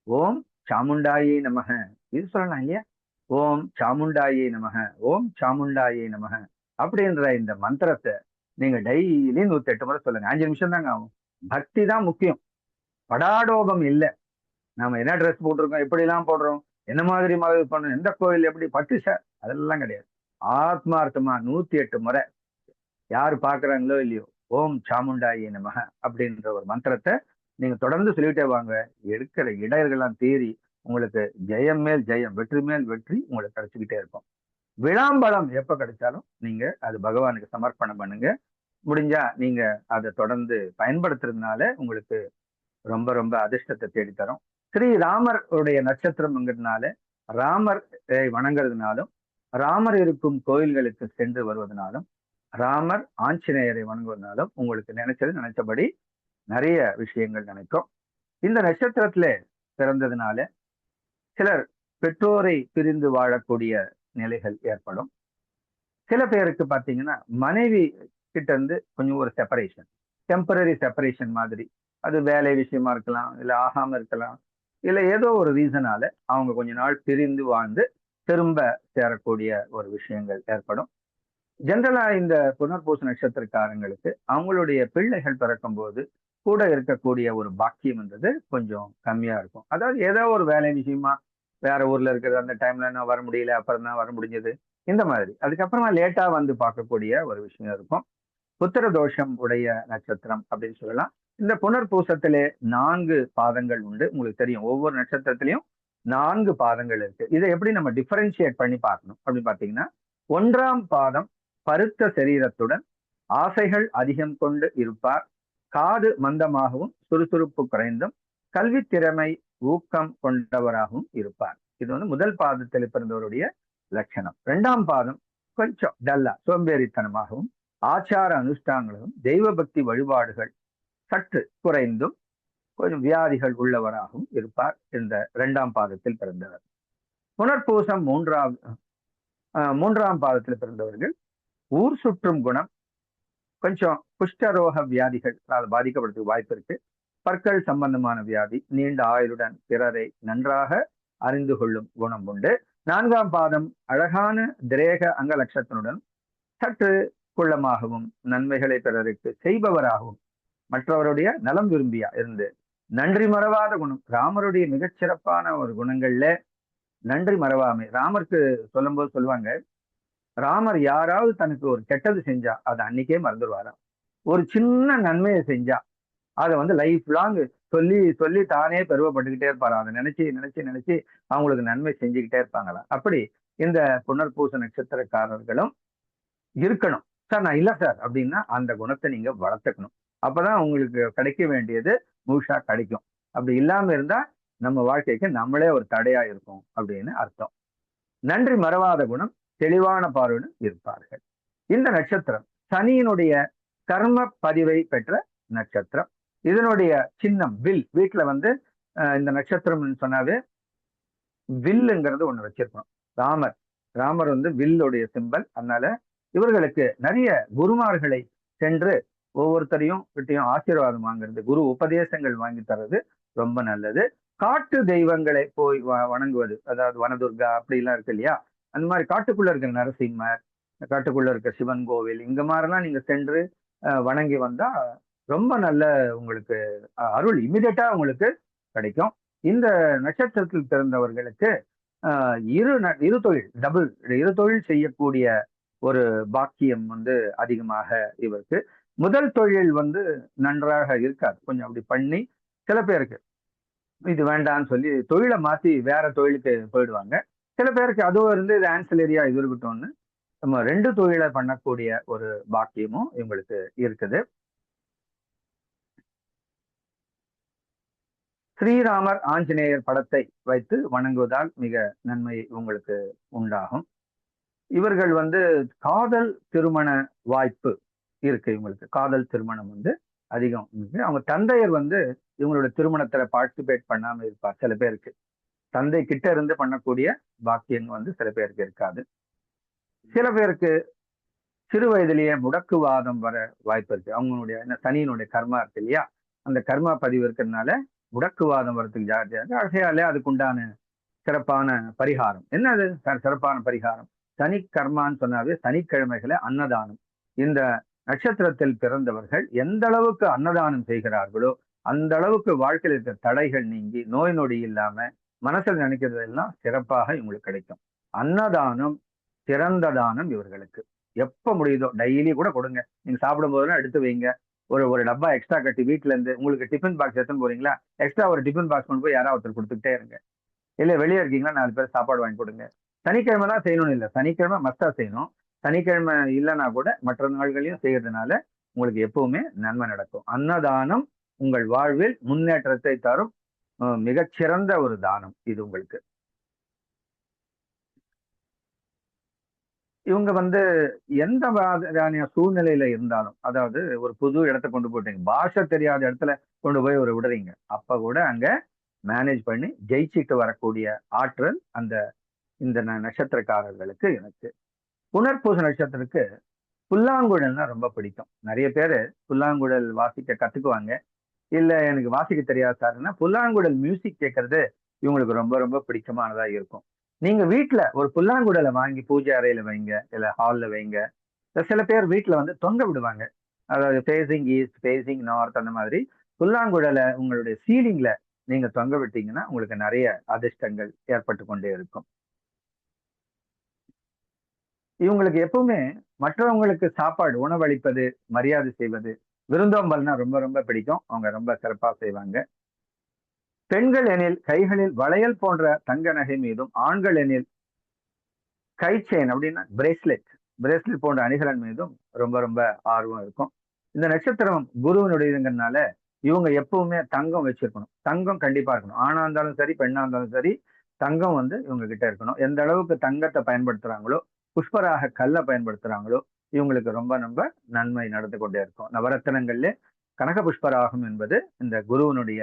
ஓம் சாமுண்டாயை நமக, இது சொல்லலாம் இல்லையா. ஓம் சாமுண்டாயை நமக, ஓம் சாமுண்டாயை நமக அப்படின்ற இந்த மந்திரத்தை நீங்க டெய்லி 108 முறை சொல்லுங்க. 5 நிமிஷம் தாங்க ஆகும். பக்தி தான் முக்கியம், படாடோபம் இல்லை. நாம என்ன ட்ரெஸ் போட்டிருக்கோம், எப்படி எல்லாம் போடுறோம், என்ன மாதிரி பண்ணணும், எந்த கோயில் எப்படி பட்டு சார், அதெல்லாம் கிடையாது. ஆத்மார்த்தமா 108 முறை யாரு பாக்குறாங்களோ இல்லையோ ஓம் சாமுண்டாயை நமக அப்படின்ற ஒரு மந்திரத்தை நீங்க தொடர்ந்து சொல்லிட்டே வாங்க. எடுக்கிற இடர்கள்லாம் தீரி உங்களுக்கு ஜெயம் மேல் ஜெயம், வெற்றி மேல் வெற்றி உங்களுக்கு கிடைச்சிக்கிட்டே இருக்கும். விளாம்பழம் எப்ப கிடைச்சாலும் நீங்க அது பகவானுக்கு சமர்ப்பணம் பண்ணுங்க. முடிஞ்சா நீங்க அதை தொடர்ந்து பயன்படுத்துறதுனால உங்களுக்கு ரொம்ப ரொம்ப அதிர்ஷ்டத்தை தேடித்தரும். ஸ்ரீ ராமருடைய நட்சத்திரம்ங்கிறதுனால ராமர் வணங்குறதுனாலும், ராமர் இருக்கும் கோயில்களுக்கு சென்று வருவதனாலும், ராமர் ஆஞ்சநேயரை வணங்குவதனாலும் உங்களுக்கு நினைச்சபடி நிறைய விஷயங்கள் நினைக்கும். இந்த நட்சத்திரத்துல பிறந்ததுனால சிலர் பெற்றோரை பிரிந்து வாழக்கூடிய நிலைகள் ஏற்படும். சில பேருக்கு பாத்தீங்கன்னா மனைவி கிட்ட இருந்து கொஞ்சம் ஒரு செப்பரேஷன், டெம்பரரி செப்பரேஷன் மாதிரி, அது வேலை விஷயமா இருக்கலாம், இல்ல ஆகாம இருக்கலாம், இல்ல ஏதோ ஒரு ரீசனால அவங்க கொஞ்ச நாள் பிரிந்து வாழ்ந்து திரும்ப சேரக்கூடிய ஒரு விஷயங்கள் ஏற்படும். ஜென்ரலா இந்த புனர்பூச நட்சத்திரக்காரங்களுக்கு அவங்களுடைய பிள்ளைகள் பிறக்கும் போது கூட இருக்கக்கூடிய ஒரு பாக்கியம்ன்றது கொஞ்சம் கம்மியா இருக்கும். அதாவது ஏதோ ஒரு வேலை விஷயமா வேற ஊர்ல இருக்கிறது அந்த டைம்ல நான் வர முடியல, அப்புறம் தான் வர முடிஞ்சது, இந்த மாதிரி. அதுக்கப்புறமா லேட்டா வந்து பார்க்கக்கூடிய ஒரு விஷயம் இருக்கும். புத்திர தோஷம் உடைய நட்சத்திரம் அப்படின்னு சொல்லலாம். இந்த புனர்பூசத்திலே 4 பாதங்கள் உண்டு. உங்களுக்கு தெரியும், ஒவ்வொரு நட்சத்திரத்திலையும் 4 பாதங்கள் இருக்கு. இதை எப்படி நம்ம டிஃபரன்ஷியேட் பண்ணி பார்க்கணும் அப்படின்னு பார்த்தீங்கன்னா, 1ஆம் பாதம் பருத்த சரீரத்துடன் ஆசைகள் அதிகம் கொண்டு இருப்பார். காது மந்தமாகவும் சுறுசுறுப்பு குறைந்தும் கல்வி திறமை ஊக்கம் கொண்டவராகவும் இருப்பார். இது வந்து முதல் பாதத்தில் பிறந்தவருடைய லட்சணம். 2ஆம் பாதம் கொஞ்சம் டல்லா சோம்பேறித்தனமாகவும் ஆச்சார அனுஷ்டானங்களும் தெய்வ பக்தி வழிபாடுகள் சற்று குறைந்தும் கொஞ்சம் வியாதிகள் உள்ளவராகவும் இருப்பார் இந்த 2ஆம் பாதத்தில் பிறந்தவர். புனர்பூசம் 3ஆம் பாதத்தில் பிறந்தவர்கள் ஊர் சுற்றும் குணம், கொஞ்சம் குஷ்டரோக வியாதிகள் பாதிக்கப்படுறதுக்கு வாய்ப்பு இருக்கு. பற்கள் சம்பந்தமான வியாதி, நீண்ட ஆயுளுடன் பிறரை நன்றாக அறிந்து கொள்ளும் குணம் உண்டு. 4ஆம் பாதம் அழகான திரேக அங்க லட்சத்தினுடன் சற்று குள்ளமாகவும் நன்மைகளை பிறருக்கு செய்பவராகவும் மற்றவருடைய நலம் விரும்பியா இருந்து நன்றி மறவாத குணம். ராமருடைய மிகச்சிறப்பான ஒரு குணங்கள்ல நன்றி மறவாமை. ராமருக்கு சொல்லும் போது சொல்லுவாங்க, ராமர் யாராவது தனக்கு ஒரு கெட்டது செஞ்சா அதை அன்னைக்கே மறந்துடுவாராம். ஒரு சின்ன நன்மையை செஞ்சா அதை வந்து லைஃப் லாங் சொல்லி சொல்லி தானே பெருமைப்பட்டுக்கிட்டே இருப்பாராம். அதை நினைச்சு நினைச்சு நினைச்சு அவங்களுக்கு நன்மை செஞ்சுக்கிட்டே இருப்பாங்களாம். அப்படி இந்த புனர்பூச நட்சத்திரக்காரர்களும் இருக்கணும். சார் நான் இல்லை சார் அப்படின்னா அந்த குணத்தை நீங்க வளர்த்துக்கணும். அப்பதான் உங்களுக்கு கிடைக்க வேண்டியது முழுசா கிடைக்கும். அப்படி இல்லாம இருந்தா நம்ம வாழ்க்கைக்கு நம்மளே ஒரு தடையா இருக்கும் அப்படின்னு அர்த்தம். நன்றி மறவாத குணம், தெளிவான பார்வையுடன் இருப்பார்கள். இந்த நட்சத்திரம் சனியினுடைய கர்ம பதிவை பெற்ற நட்சத்திரம். இதனுடைய சின்னம் வில். வீட்டுல வந்து இந்த நட்சத்திரம் சொன்னாவே வில்லுங்கிறது ஒண்ணு வச்சிருக்கணும். ராமர் வந்து வில்லுடைய சிம்பல். அதனால இவர்களுக்கு நிறைய குருமார்களை சென்று ஒவ்வொருத்தரையும் கிட்டையும் ஆசீர்வாதம் வாங்குறது, குரு உபதேசங்கள் வாங்கி தர்றது ரொம்ப நல்லது. காட்டு தெய்வங்களை போய் வணங்குவது, அதாவது வனதுர்கா அப்படிலாம் இருக்கு இல்லையா, அந்த மாதிரி காட்டுக்குள்ள இருக்கிற நரசிம்மர், காட்டுக்குள்ள இருக்கிற சிவன் கோவில், இங்க மாதிரிலாம் நீங்க சென்று வணங்கி வந்தா ரொம்ப நல்ல உங்களுக்கு அருள் இமிடியட்டா உங்களுக்கு கிடைக்கும். இந்த நட்சத்திரத்தில் பிறந்தவர்களுக்கு இரு தொழில் டபுள் இரு தொழில் செய்யக்கூடிய ஒரு பாக்கியம் வந்து அதிகமாக இவருக்கு. முதல் தொழில் வந்து நன்றாக இருக்காது, கொஞ்சம் அப்படி பண்ணி சில பேருக்கு இது வேண்டாம்னு சொல்லி தொழிலை மாத்தி வேற தொழிலுக்கு போயிடுவாங்க. சில பேருக்கு அதுவும் இருந்து இது ஆன்சிலரியா இது இருக்கட்டும்னு நம்ம 2 தொழிலை பண்ணக்கூடிய ஒரு பாக்கியமும் இவங்களுக்கு இருக்குது. ஸ்ரீராமர் ஆஞ்சநேயர் படத்தை வைத்து வணங்குவதால் மிக நன்மை உங்களுக்கு உண்டாகும். இவர்கள் வந்து காதல் திருமண வாய்ப்பு இருக்கு. இவங்களுக்கு காதல் திருமணம் வந்து அதிகம் இருக்கு. அவங்க தந்தையர் வந்து இவங்களோட திருமணத்துல பார்ட்டிசிபேட் பண்ணாம இருப்பார். சில பேருக்கு தந்தை கிட்ட இருந்து பண்ணக்கூடிய பாக்கியம் வந்து சில பேருக்கு இருக்காது. சில பேருக்கு சிறு வயதிலேயே முடக்குவாதம் வர வாய்ப்பு இருக்கு. அவங்களுடைய சனியினுடைய கர்மா இருக்கு இல்லையா, அந்த கர்மா பதிவு இருக்கிறதுனால முடக்குவாதம் வரதுக்கு ஜாகிரதையா இருக்கு. ஆகையாலே அதுக்குண்டான சிறப்பான பரிகாரம் என்னது? சிறப்பான பரிகாரம் சனி கர்மான்னு சொன்னாவே சனிக்கிழமைகளை அன்னதானம். இந்த நட்சத்திரத்தில் பிறந்தவர்கள் எந்த அளவுக்கு அன்னதானம் செய்கிறார்களோ அந்த அளவுக்கு வாழ்க்கையில் இருக்கிற தடைகள் நீங்கி நோய் நொடி இல்லாம மனசில் நினைக்கிறது எல்லாம் சிறப்பாக இவங்களுக்கு கிடைக்கும். அன்னதானம் சிறந்த தானம். இவர்களுக்கு எப்ப முடியுதோ டெய்லி கூட கொடுங்க. நீங்க சாப்பிடும் போதெல்லாம் எடுத்து வைங்க. ஒரு டப்பா எக்ஸ்ட்ரா கட்டி வீட்டுல இருந்து உங்களுக்கு டிஃபன் பாக்ஸ் எடுத்துன்னு போறீங்களா, எக்ஸ்ட்ரா ஒரு டிஃபன் பாக்ஸ் கொண்டு போய் யாராவது ஒருத்தர் கொடுத்துக்கிட்டே இருங்க. இல்ல வெளியே இருக்கீங்களா, 4 பேர் சாப்பாடு வாங்கி கொடுங்க. சனிக்கிழமை தான் செய்யணும்னு இல்லை, சனிக்கிழமை மஸ்டா செய்யணும். சனிக்கிழமை இல்லைன்னா கூட மற்ற நாள்களையும் செய்யறதுனால உங்களுக்கு எப்பவுமே நன்மை நடக்கும். அன்னதானம் உங்கள் வாழ்வில் முன்னேற்றத்தை தரும் மிகச்சிறந்த ஒரு தானம் இது உங்களுக்கு. இவங்க வந்து எந்த மாதிரியான சூழ்நிலையில இருந்தாலும், அதாவது ஒரு புது இடத்த கொண்டு போயிட்டீங்க, பாஷை தெரியாத இடத்துல கொண்டு போய் ஒரு விடுறீங்க, அப்ப கூட அங்க மேனேஜ் பண்ணி ஜெயிச்சுட்டு வரக்கூடிய ஆற்றல் இந்த நட்சத்திரக்காரர்களுக்கு எனக்கு. புனர்பூச நட்சத்திரத்துக்கு புல்லாங்குழல்னா ரொம்ப பிடிக்கும். நிறைய பேர் புல்லாங்குழல் வாசிக்க கத்துக்குவாங்க. இல்ல எனக்கு வாசிக்க தெரியாது சார்னா புல்லாங்குழல் மியூசிக் கேட்கறது இவங்களுக்கு ரொம்ப ரொம்ப பிடிச்சமானதா இருக்கும். நீங்க வீட்டுல ஒரு புல்லாங்குழலை வாங்கி பூஜை அறையில வைங்க, இல்ல ஹால்ல வைங்க. சில பேர் வீட்டுல வந்து தொங்க விடுவாங்க, அதாவது ஃபேசிங் ஈஸ்ட் ஃபேசிங் நார்த் அந்த மாதிரி புல்லாங்குழலை உங்களுடைய சீலிங்ல நீங்க தொங்க விட்டீங்கன்னா உங்களுக்கு நிறைய அதிர்ஷ்டங்கள் ஏற்பட்டு கொண்டே இருக்கும். இவங்களுக்கு எப்பவுமே மற்றவங்களுக்கு சாப்பாடு உணவளிப்பது, மரியாதை செய்வது, விருந்தோம்பல்னா ரொம்ப ரொம்ப பிடிக்கும். அவங்க ரொம்ப சிறப்பா செய்வாங்க. பெண்கள் எனில் கைகளில் வளையல் போன்ற தங்க நகை மீதும், ஆண்கள் எனில் கை செயின் அப்படின்னா பிரேஸ்லெட் போன்ற அணிகலன் மீதும் ரொம்ப ரொம்ப ஆர்வம் இருக்கும். இந்த நட்சத்திரம் குருவினுடையதுங்கிறதுனால இவங்க எப்பவுமே தங்கம் வச்சிருக்கணும். தங்கம் கண்டிப்பா இருக்கணும். ஆணா இருந்தாலும் சரி, பெண்ணா இருந்தாலும் சரி, தங்கம் இவங்க கிட்ட இருக்கணும். எந்த அளவுக்கு தங்கத்தை பயன்படுத்துறாங்களோ, புஷ்பராக கல்லை பயன்படுத்துறாங்களோ, இவங்களுக்கு ரொம்ப ரொம்ப நன்மை நடந்து கொண்டே இருக்கும். நவரத்தினங்கள்ல கனக புஷ்பராகம் என்பது இந்த குருவினுடைய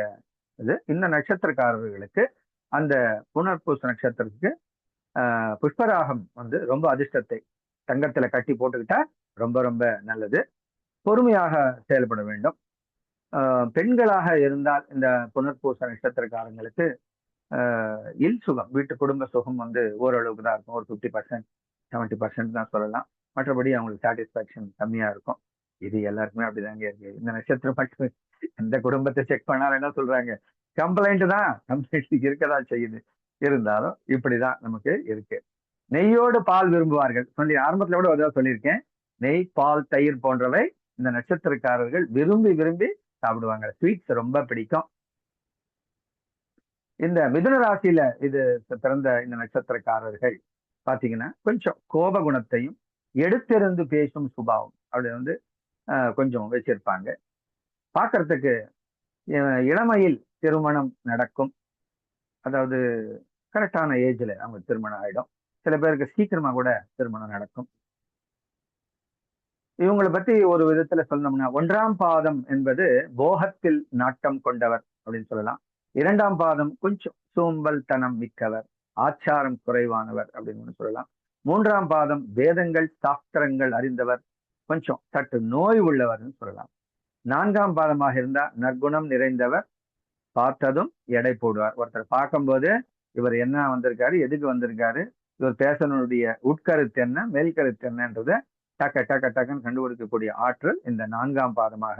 இது. இந்த நட்சத்திரக்காரர்களுக்கு அந்த புனர்பூச நட்சத்திரத்துக்கு புஷ்பராகம் ரொம்ப அதிர்ஷ்டத்தை தங்கத்துல கட்டி போட்டுக்கிட்டா ரொம்ப ரொம்ப நல்லது. பொறுமையாக செயல்பட வேண்டும். பெண்களாக இருந்தால் இந்த புனர்பூச நட்சத்திரக்காரங்களுக்கு இல் சுகம், வீட்டு குடும்ப சுகம் ஓரளவுக்கு தான் இருக்கும். ஒரு 50% 70% தான் சொல்லலாம். மற்றபடி அவங்களுக்கு சாட்டிஸ்பாக்சன் கம்மியா இருக்கும். இது எல்லாருக்குமே அப்படிதாங்க இருக்கு. இந்த நட்சத்திரம் மட்டும் எந்த குடும்பத்தை செக் பண்ணாலும் என்ன சொல்றாங்க, கம்ப்ளைண்ட் தான், கம்ப்ளைண்ட் இருக்கதான் செய்யுது. இருந்தாலும் இப்படிதான் நமக்கு இருக்கு. நெய்யோடு பால் விரும்புவார்கள் சொல்லி ஆரம்பத்துல கூட ஏதாவது சொல்லியிருக்கேன். நெய், பால், தயிர் போன்றவை இந்த நட்சத்திரக்காரர்கள் விரும்பி விரும்பி சாப்பிடுவாங்க. ஸ்வீட்ஸ் ரொம்ப பிடிக்கும். இந்த மிதுன ராசியில இது பிறந்த இந்த நட்சத்திரக்காரர்கள் பாத்தீங்கன்னா கொஞ்சம் கோப குணத்தையும் எடுத்திருந்து பேசும் சுபாவம் அப்படி கொஞ்சம் வச்சிருப்பாங்க. பார்க்கறதுக்கு இளமையில் திருமணம் நடக்கும். அதாவது கரெக்டான ஏஜ்ல அவங்க திருமணம் ஆயிடும். சில பேருக்கு சீக்கிரமா கூட திருமணம் நடக்கும். இவங்களை பத்தி ஒரு விதத்துல சொல்லணும்னா, 1ஆம் பாதம் என்பது போகத்தில் நாட்டம் கொண்டவர் அப்படின்னு சொல்லலாம். 2ஆம் பாதம் கொஞ்சம் சோம்பல் தனம் மிக்கவர், ஆச்சாரம் குறைவானவர் அப்படின்னு சொல்லலாம். 3ஆம் பாதம் வேதங்கள் சாஸ்திரங்கள் அறிந்தவர், கொஞ்சம் சற்று நோய் உள்ளவர்னு சொல்லலாம். 4ஆம் பாதமாக இருந்தா நற்குணம் நிறைந்தவர், பார்த்ததும் எடை போடுவார். ஒருத்தர் பார்க்கும்போது இவர் என்ன வந்திருக்காரு, எதுக்கு வந்திருக்காரு, இவர் பேசனுடைய உட்கருத்து என்ன, மேல்கருத்து என்னன்றத டக்குன்னு கண்டுபிடிக்கக்கூடிய ஆற்றல் இந்த 4ஆம் பாதமாக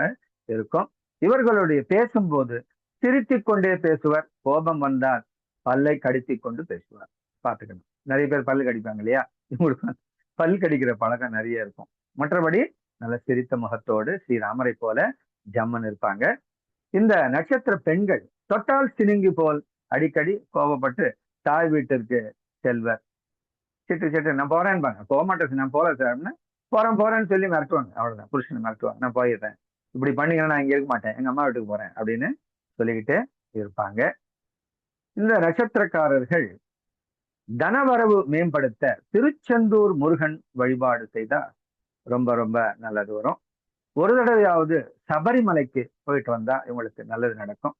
இருக்கும். இவர்களுடைய பேசும்போது சிரித்து கொண்டே பேசுவர். கோபம் வந்தால் பல்லை கடித்து கொண்டு பேசுவார். பார்த்துக்கணும். நிறைய பேர் பல்லு கடிப்பாங்க இல்லையா, இவங்களுக்கு பல் கடிக்கிற பழக்கம் நிறைய இருக்கும். மற்றபடி நல்ல சிரித்த முகத்தோடு ஸ்ரீராமரை போல ஜம்மன் இருப்பாங்க. இந்த நட்சத்திர பெண்கள் தொட்டால் சினுங்கி போல் அடிக்கடி கோபப்பட்டு தாய் வீட்டிற்கு செல்வர். சிட்டு நான் போறேன்பாங்க. போக மாட்டேன், நான் போறேன் சார் அப்படின்னா போறேன்னு சொல்லி மிரட்டுவாங்க. அவ்வளவுதான், புருஷனை மிரட்டுவாங்க. நான் போயிடுறேன், இப்படி பண்ணீங்கன்னா நான் இங்க இருக்க மாட்டேன், எங்க அம்மா வீட்டுக்கு போறேன் அப்படின்னு சொல்லிக்கிட்டு இருப்பாங்க. இந்த நட்சத்திரக்காரர்கள் தனவரவு மேம்படுத்த திருச்செந்தூர் முருகன் வழிபாடு செய்தா ரொம்ப ரொம்ப நல்லது வரும். ஒரு தடவையாவது சபரிமலைக்கு போயிட்டு வந்தா இவங்களுக்கு நல்லது நடக்கும்.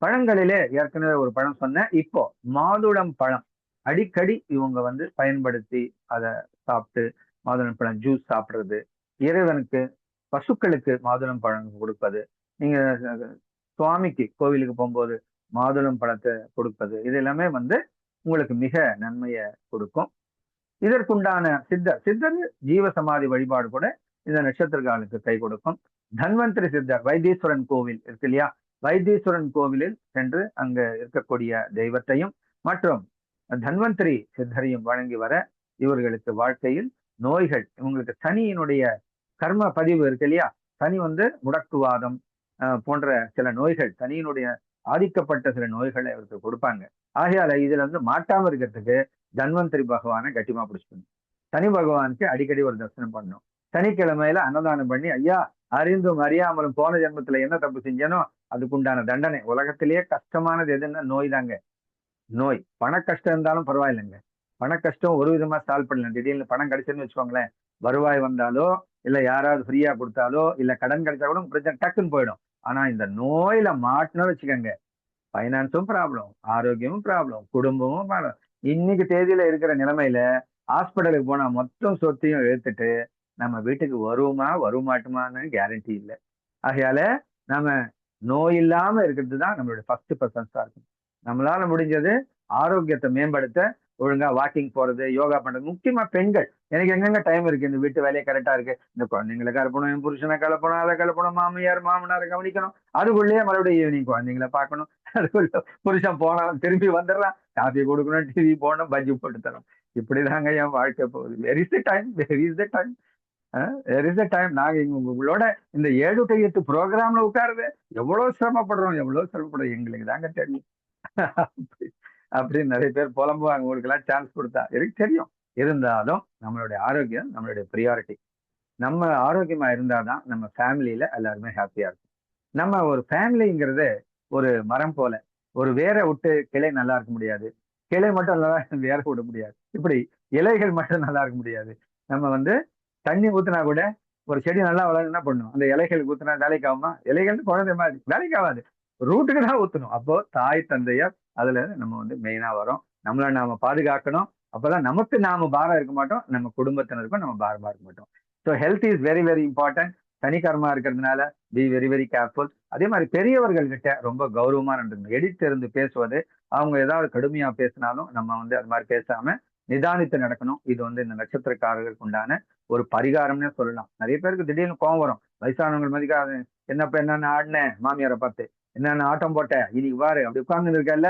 பழங்களிலே ஏற்கனவே ஒரு பழம் சொன்னேன். இப்போ மாதுளம் பழம் அடிக்கடி இவங்க பயன்படுத்தி அதை சாப்பிட்டு மாதுளம் பழம் ஜூஸ் சாப்பிடுறது, இறைவனுக்கு பசுக்களுக்கு மாதுளம் பழம் கொடுப்பது, நீங்க சுவாமிக்கு கோவிலுக்கு போகும்போது மாதுளம் பழத்தை கொடுப்பது, இது எல்லாமே உங்களுக்கு மிக நன்மையை கொடுக்கும். இதற்குண்டான சித்தர் ஜீவ சமாதி வழிபாடு கூட இந்த நட்சத்திரக்காரனுக்கு கை கொடுக்கும். தன்வந்திரி சித்தர் வைத்தீஸ்வரன் கோவில் இருக்கு இல்லையா, வைத்தீஸ்வரன் கோவிலில் சென்று அங்க இருக்கக்கூடிய தெய்வத்தையும் மற்றும் தன்வந்திரி சித்தரையும் வழங்கி வர இவர்களுக்கு வாழ்க்கையில் நோய்கள், இவங்களுக்கு சனியினுடைய கர்ம பதிவு இருக்கு இல்லையா, சனி முடக்குவாதம் போன்ற சில நோய்கள், சனியினுடைய ஆதிக்கப்பட்ட சில நோய்களை அவருக்கு கொடுப்பாங்க. ஆகையால இதுல மாட்டாம இருக்கிறதுக்கு தன்வந்திரி பகவானை கட்டிமா பிடிச்சிக்கணும். சனி பகவானுக்கு அடிக்கடி ஒரு தரிசனம் பண்ணணும். சனிக்கிழமையில அன்னதானம் பண்ணி, ஐயா அறிந்தும் அறியாமலும் போன ஜென்மத்துல என்ன தப்பு செஞ்சேனோ அதுக்குண்டான தண்டனை. உலகத்திலேயே கஷ்டமானது எதுன்னா நோய் தாங்க. நோய், பண கஷ்டம் இருந்தாலும் பரவாயில்லைங்க. பண கஷ்டம் ஒரு விதமா சால்வ் பண்ணலாம். திடீர்னு பணம் கிடைச்சுன்னு வச்சுக்கோங்களேன், வருவாய் வந்தாலோ இல்ல யாராவது ஃப்ரீயா கொடுத்தாலோ இல்ல கடன் கிடைச்சா கூட பிரச்சனை டக்குன்னு போயிடும். ஆனா இந்த நோயில மாட்டினோம் வச்சுக்கோங்க, பைனான்ஸும் ப்ராப்ளம், ஆரோக்கியமும் ப்ராப்ளம், குடும்பமும் ப்ராப்ளம். இன்னைக்கு தேதியில இருக்கிற நிலைமையில ஹாஸ்பிட்டலுக்கு போனா மொத்தம் சொத்தையும் எடுத்துட்டு நம்ம வீட்டுக்கு வருவோமா வருமாட்டுமான்னு கேரண்டி இல்லை. ஆகையால நம்ம நோய் இல்லாம இருக்கிறது தான் நம்மளுடைய ஃபர்ஸ்ட் ப்ரிஃபரன்ஸா இருக்கும். நம்மளால முடிஞ்சது ஆரோக்கியத்தை மேம்படுத்த ஒழுங்கா வாக்கிங் போறது, யோகா பண்றது. முக்கியமா பெண்கள், எனக்கு எங்கெங்க டைம் இருக்கு, இந்த வீட்டு வேலையை கரெக்டா இருக்கு, இந்த குழந்தைங்களை கலப்பணும், என் புருஷனை கலப்பணும், அதை கலப்பணும், மாமியார் மாமனாரை கவனிக்கணும், அதுக்குள்ளேயே மறுபடியும் ஈவினிங் குழந்தைங்களை பார்க்கணும், அதுக்குள்ள புருஷன் போனான், திரும்பி வந்துடுறான், காஃபி கொடுக்கணும், டிவி போடணும், பஜ்ஜி போட்டு தரோம். இப்படிதாங்க என் வாழ்க்கை போகுது. Where is the time, where is the time, where is the time. நாங்க உங்களோட இந்த 7 to 8 ப்ரோக்ராம்ல உட்காருது எவ்வளவு சிரமப்படுறோம், எங்களுக்கு தாங்க தெரியும். அப்படின்னு நிறைய பேர் புலம்புவாங்க. உங்களுக்கு எல்லாம் சான்ஸ் கொடுத்தா எனக்கு தெரியும். இருந்தாலும் நம்மளுடைய ஆரோக்கியம் நம்மளுடைய ப்ரியாரிட்டி. நம்ம ஆரோக்கியமா இருந்தாதான் நம்ம ஃபேமிலியில எல்லாருமே ஹாப்பியா இருக்கும். நம்ம ஒரு ஃபேமிலிங்கிறது ஒரு மரம் போல. ஒரு வேரை விட்டு கிளை நல்லா இருக்க முடியாது, கிளை மட்டும் நல்லா வேற விட முடியாது, இப்படி இலைகள் மட்டும் நல்லா இருக்க முடியாது. நம்ம தண்ணி ஊத்துனா கூட ஒரு செடி நல்லா வளர என்ன பண்ணும், அந்த இலைகளுக்கு ஊத்துனா வேலைக்கு ஆகுமா? இலைகள் குழந்தை மாதிரி வேலைக்கு ஆகாது, ரூட்டுக்கு தான் ஊத்தணும். அப்போ தாய் தந்தையர் அதுல நம்ம மெயினா வரோம். நம்மளை நாம பாதுகாக்கணும். அப்பதான் நமக்கு நாம பாரம் இருக்க மாட்டோம், நம்ம குடும்பத்தினருக்கும் நம்ம பாரமா இருக்க மாட்டோம். So health is very very important. தனிக்கர்மா இருக்கிறதுனால பி வெரி வெரி கேர்ஃபுல். அதே மாதிரி பெரியவர்கள் கிட்ட ரொம்ப கௌரவமா நடந்துக்கணும். எடுத்து இருந்து பேசுவது, அவங்க ஏதாவது கடுமையா பேசினாலும் நம்ம அது மாதிரி பேசாம நிதானித்து நடக்கணும். இது இந்த நட்சத்திரக்காரர்களுக்கு உண்டான ஒரு பரிகாரம்னே சொல்லலாம். நிறைய பேருக்கு திடீர்னு கோவம் வரும், வயசானவங்க மதிக்காத, என்னப்ப என்னென்ன ஆடினேன், மாமியாரை பார்த்து என்னென்ன ஆட்டம் போட்டேன், இன்னைக்கு பாரு அப்படி உட்கார்ந்து இருக்கல,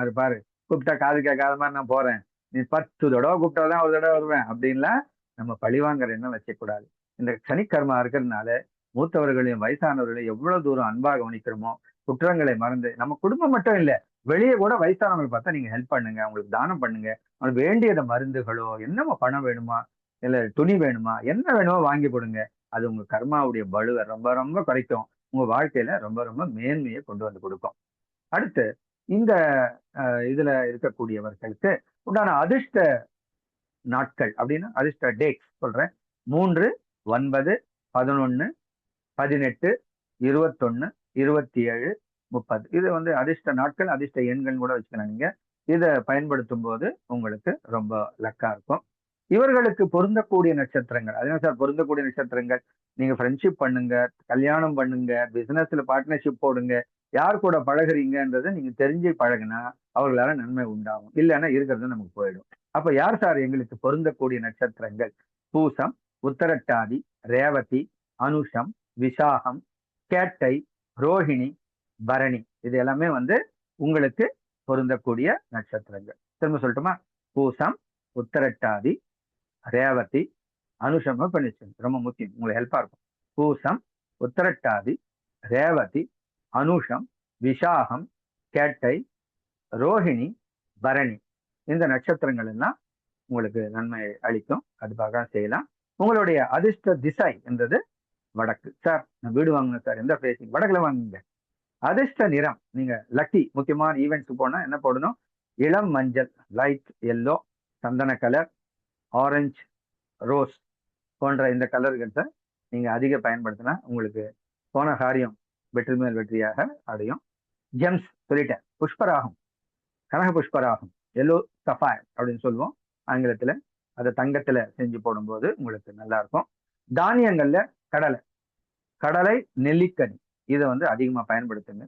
அது பாரு கூப்பிட்டா காது கேட்காத மாதிரி நான் போறேன், நீ 10 தடவை கூப்பிட்டாதான் ஒரு தடவை வருவேன் அப்படின்லாம் நம்ம பழிவாங்கிற எண்ணம் வச்சக்கூடாது. இந்த சனிக்கர்மா இருக்கிறதுனால மூத்தவர்களையும் வயசானவர்களையும் எவ்வளவு தூரம் அன்பா கவனிக்கிறோமோ, குற்றங்களை மறந்து, நம்ம குடும்பம் மட்டும் இல்ல, வெளியே கூட வயசானவங்களை பார்த்தா நீங்க ஹெல்ப் பண்ணுங்க, அவங்களுக்கு தானம் பண்ணுங்க. அவங்களுக்கு வேண்டியத மருந்துகளோ, என்னமோ பணம் வேணுமா, இல்ல துணி வேணுமா, என்ன வேணுமோ வாங்கி கொடுங்க. அது உங்க கர்மாவுடைய பலுவை ரொம்ப ரொம்ப குறைக்கும். உங்க வாழ்க்கையில ரொம்ப ரொம்ப மேன்மையை கொண்டு வந்து கொடுக்கும். அடுத்து இந்த இதுல இருக்கக்கூடியவர்களுக்கு உண்டான அதிர்ஷ்ட நாட்கள் அப்படின்னா அதிர்ஷ்ட டேட்ஸ் சொல்றேன். 3, 9, 11, 18, 21, 27, 30. இது அதிர்ஷ்ட நாட்கள், அதிர்ஷ்ட எண்கள் கூட வச்சுக்கலாம். நீங்க இதை பயன்படுத்தும் போது உங்களுக்கு ரொம்ப லக்கா இருக்கும். இவர்களுக்கு பொருந்தக்கூடிய நட்சத்திரங்கள், அதனால சார் பொருந்தக்கூடிய நட்சத்திரங்கள், நீங்க ஃப்ரெண்ட்ஷிப் பண்ணுங்க, கல்யாணம் பண்ணுங்க, பிசினஸ்ல பார்ட்னர்ஷிப் போடுங்க, யார் கூட பழகுறீங்கன்றதை நீங்க தெரிஞ்சு பழகுனா அவர்களால நன்மை உண்டாகும். இல்லைன்னா இருக்கிறது நமக்கு போயிடும். அப்ப யார் சார் எங்களுக்கு பொருந்தக்கூடிய நட்சத்திரங்கள்? பூசம், உத்தரட்டாதி, ரேவதி, அனுஷம், விசாகம், கேட்டை, ரோஹிணி, பரணி. இது எல்லாமே உங்களுக்கு பொருந்தக்கூடிய நட்சத்திரங்கள். திரும்ப சொல்லட்டுமா? பூசம், உத்தரட்டாதி, ரேவதி, அனுஷம் பண்ணிச்சு, ரொம்ப முக்கியம், உங்களுக்கு ஹெல்ப்பா இருக்கும். பூசம், உத்தரட்டாதி, ரேவதி, அனுஷம், விசாகம், கேட்டை, ரோஹிணி, பரணி. இந்த நட்சத்திரங்கள் எல்லாம் உங்களுக்கு நன்மை அளிக்கும். அதுக்காக செய்யலாம். உங்களுடைய அதிர்ஷ்ட திசை என்றது வடக்கு. சார் நான் வீடு வாங்கினேன் சார், எந்த பிளேசிங்? வடக்குல வாங்குங்க. அதிர்ஷ்ட நிறம், நீங்க லக்கி முக்கியமான ஈவெண்ட்ஸ் போனா என்ன போடணும்? இளம் மஞ்சள், லைட் எல்லோ, சந்தன கலர், ஆரஞ்சு, ரோஸ் போன்ற இந்த கலர்களை நீங்க அதிக பயன்படுத்தினா உங்களுக்கு போன காரியம் வெற்றி மேல் வெற்றியாக அடையும். ஜெம்ஸ் சொல்லிட்டேன். புஷ்பராகம், கனக புஷ்பராகம், எல்லோ சஃபயர் அப்படின்னு சொல்லுவோம் ஆங்கிலத்துல. அதை தங்கத்துல செஞ்சு போடும்போது உங்களுக்கு நல்லா இருக்கும். தானியங்கள்ல கடலை, நெல்லிக்கனி, இதை அதிகமா பயன்படுத்துங்க.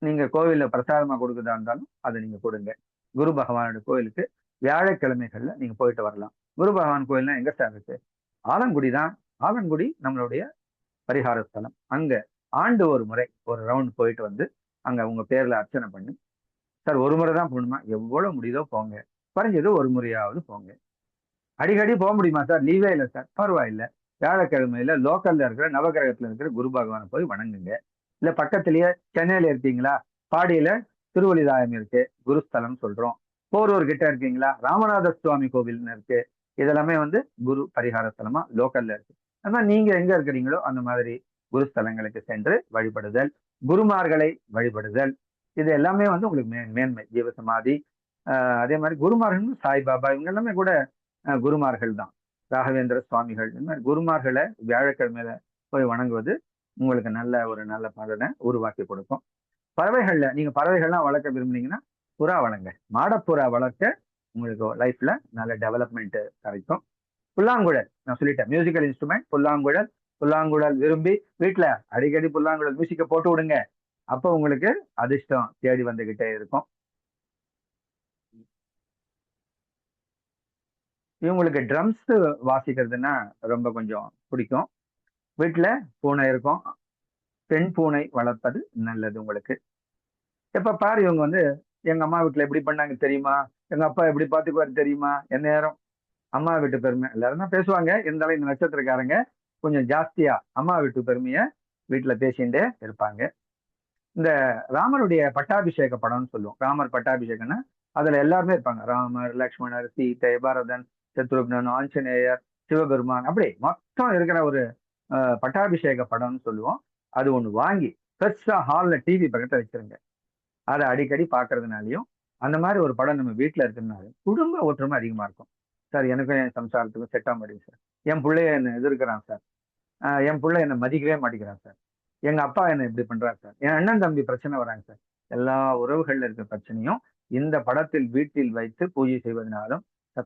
நீங்க கோவில்ல பிரசாதமா கொடுக்குறதா இருந்தாலும் அதை நீங்க கொடுங்க. குரு பகவானோட கோயிலுக்கு வியாழக்கிழமைகள்ல நீங்க போயிட்டு வரலாம். குரு பகவான் கோயில்னா எங்க சார் இருக்கு? ஆலங்குடி தான். ஆலங்குடி நம்மளுடைய பரிகார ஸ்தலம். அங்க ஆண்டு ஒரு முறை ஒரு ரவுண்ட் போயிட்டு அங்க உங்க பேர்ல அர்ச்சனை பண்ணி, சார் ஒரு முறை தான் போகணுமா? எவ்வளவு முடியுதோ போங்க, குறைஞ்சது ஒரு முறையாவது போங்க. அடிக்கடி போக முடியுமா சார்? லீவே இல்லை சார், பரவாயில்ல, வியாழக்கிழமையில லோக்கல்ல இருக்கிற நவகிரகத்துல இருக்கிற குரு பகவானை போய் வணங்குங்க. இல்ல பக்கத்திலேயே சென்னையில இருக்கீங்களா, பாடியில திருவள்ளிதாயம் இருக்கு, குருஸ்தலம் சொல்றோம். போரூர் கிட்ட இருக்கீங்களா, ராமநாத சுவாமி கோவில்னு இருக்கு. இதெல்லாமே குரு பரிகார ஸ்தலமா லோக்கல்ல இருக்கு. ஆனா நீங்க எங்க இருக்கிறீங்களோ அந்த மாதிரி குருஸ்தலங்களுக்கு சென்று வழிபடுதல், குருமார்களை வழிபடுதல், இது எல்லாமே உங்களுக்கு மேன்மை. ஜீவசமாதி, அதே மாதிரி குருமார்கள், சாய்பாபா, இவங்க எல்லாமே கூட குருமார்கள் தான். ராகவேந்திர சுவாமிகள், இந்த மாதிரி குருமார்களை வியாழக்கிழமையில போய் வணங்குவது உங்களுக்கு நல்ல பலனை உருவாக்கி கொடுக்கும். பறவைகள்ல நீங்க பறவைகள்லாம் வளர்க்க விரும்புனீங்கன்னா புறா வளங்க. மாடப்புறா வளர்க்க உங்களுக்கு லைஃப்ல நல்ல டெவலப்மெண்ட் கிடைக்கும். புல்லாங்குழல் நான் சொல்லிட்டேன், மியூசிக்கல் இன்ஸ்ட்ருமெண்ட் புல்லாங்குழல் விரும்பி வீட்டுல அடிக்கடி புல்லாங்குழல் மியூசிக்கை போட்டு விடுங்க. அப்போ உங்களுக்கு அதிர்ஷ்டம் தேடி வந்துகிட்டே இருக்கும். இவங்களுக்கு ட்ரம்ஸ் வாசிக்கிறதுன்னா ரொம்ப கொஞ்சம் பிடிக்கும். வீட்டுல பூனை இருக்கும், பெண் பூனை வளர்ப்பது நல்லது உங்களுக்கு. எப்ப பாரு இவங்க வந்து எங்க அம்மா வீட்டுல எப்படி பண்ணாங்க தெரியுமா, எங்க அப்பா எப்படி பாத்துக்குவாரு தெரியுமா, என் நேரம் அம்மா வீட்டு பெருமை எல்லாரும் தான் பேசுவாங்க. இருந்தாலும் இந்த நட்சத்திரக்காரங்க கொஞ்சம் ஜாஸ்தியா அம்மா வீட்டு பெருமைய வீட்டுல பேசிட்டே இருப்பாங்க. இந்த ராமருடைய பட்டாபிஷேக படம்னு சொல்லுவோம். ராமர் பட்டாபிஷேகம்னா அதுல எல்லாருமே இருப்பாங்க. ராமர், லக்ஷ்மணர், சீதை, பரதன், சத்ருக்னன், ஆஞ்சநேயர், சிவபெருமான், அப்படி மொத்தம் இருக்கிற ஒரு பட்டாபிஷேக படம்னு சொல்லுவோம். அது ஒண்ணு வாங்கி பெருசா ஹால்ல டிவி பக்கத்துல வச்சிருங்க. அதை அடிக்கடி பாக்குறதுனாலையும் அந்த மாதிரி ஒரு படம் நம்ம வீட்டுல இருக்கிறதுனால குடும்ப ஒற்றுமை அதிகமா இருக்கும். சார் எனக்கும் என் சம்சாரத்துக்கும் செட் ஆக மாட்டேங்குது சார், என் பிள்ளைய என்ன எதிர்க்கிறான் சார், என் பிள்ளை என்னை மதிக்கவே மாட்டேங்கிறான் சார், எங்க அப்பா என்ன இப்படி பண்றாரு சார், என் அண்ணன் தம்பி பிரச்சனை வராங்க சார். எல்லா உறவுகள்ல இருக்கிற பிரச்சனையும் இந்த படத்தில் வீட்டில் வைத்து பூஜை செய்வதனாலும்,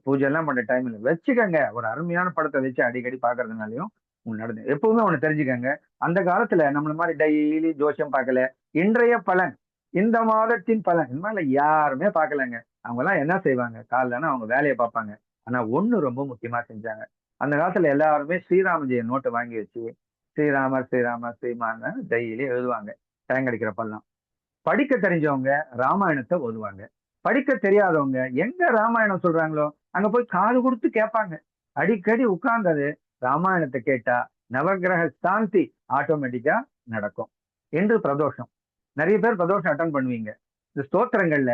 பூஜை எல்லாம் பண்ற டைம்ல வச்சுக்கங்க, ஒரு அருமையான படத்தை வச்சு அடிக்கடி பாக்குறதுனாலையும் நடந்து எப்பவுமே ஒண்ணு தெரிஞ்சுக்கங்க. அந்த காலத்துல நம்மள மாதிரி டெய்லி ஜோசியம் பார்க்கல. இன்றைய பலன், இந்த மாதத்தின் பலன், இந்த மாதிரி யாருமே பார்க்கலங்க. அவங்க எல்லாம் என்ன செய்வாங்க, காலைலன்னா அவங்க வேலையை பார்ப்பாங்க. ஆனா ஒண்ணு ரொம்ப முக்கியமா செஞ்சாங்க. அந்த காலத்துல எல்லாருமே ஸ்ரீராம ஜெய நோட்டை வாங்கி வச்சு ஸ்ரீராமர் ஸ்ரீராமர் ஸ்ரீமான்னு டெய்லி எழுதுவாங்க. டைம் கிடைக்கிறப்பெல்லாம் படிக்க தெரிஞ்சவங்க ராமாயணத்தை ஓதுவாங்க. படிக்க தெரியாதவங்க எங்க ராமாயணம் சொல்றாங்களோ அங்க போய் காது கொடுத்து கேட்பாங்க. அடிக்கடி உட்கார்ந்தது ராமாயணத்தை கேட்டா நவகிரக சாந்தி ஆட்டோமேட்டிக்கா நடக்கும். இன்று பிரதோஷம், நிறைய பேர் பிரதோஷம் அட்டன் பண்ணுவீங்க. இந்த ஸ்தோத்திரங்கள்ல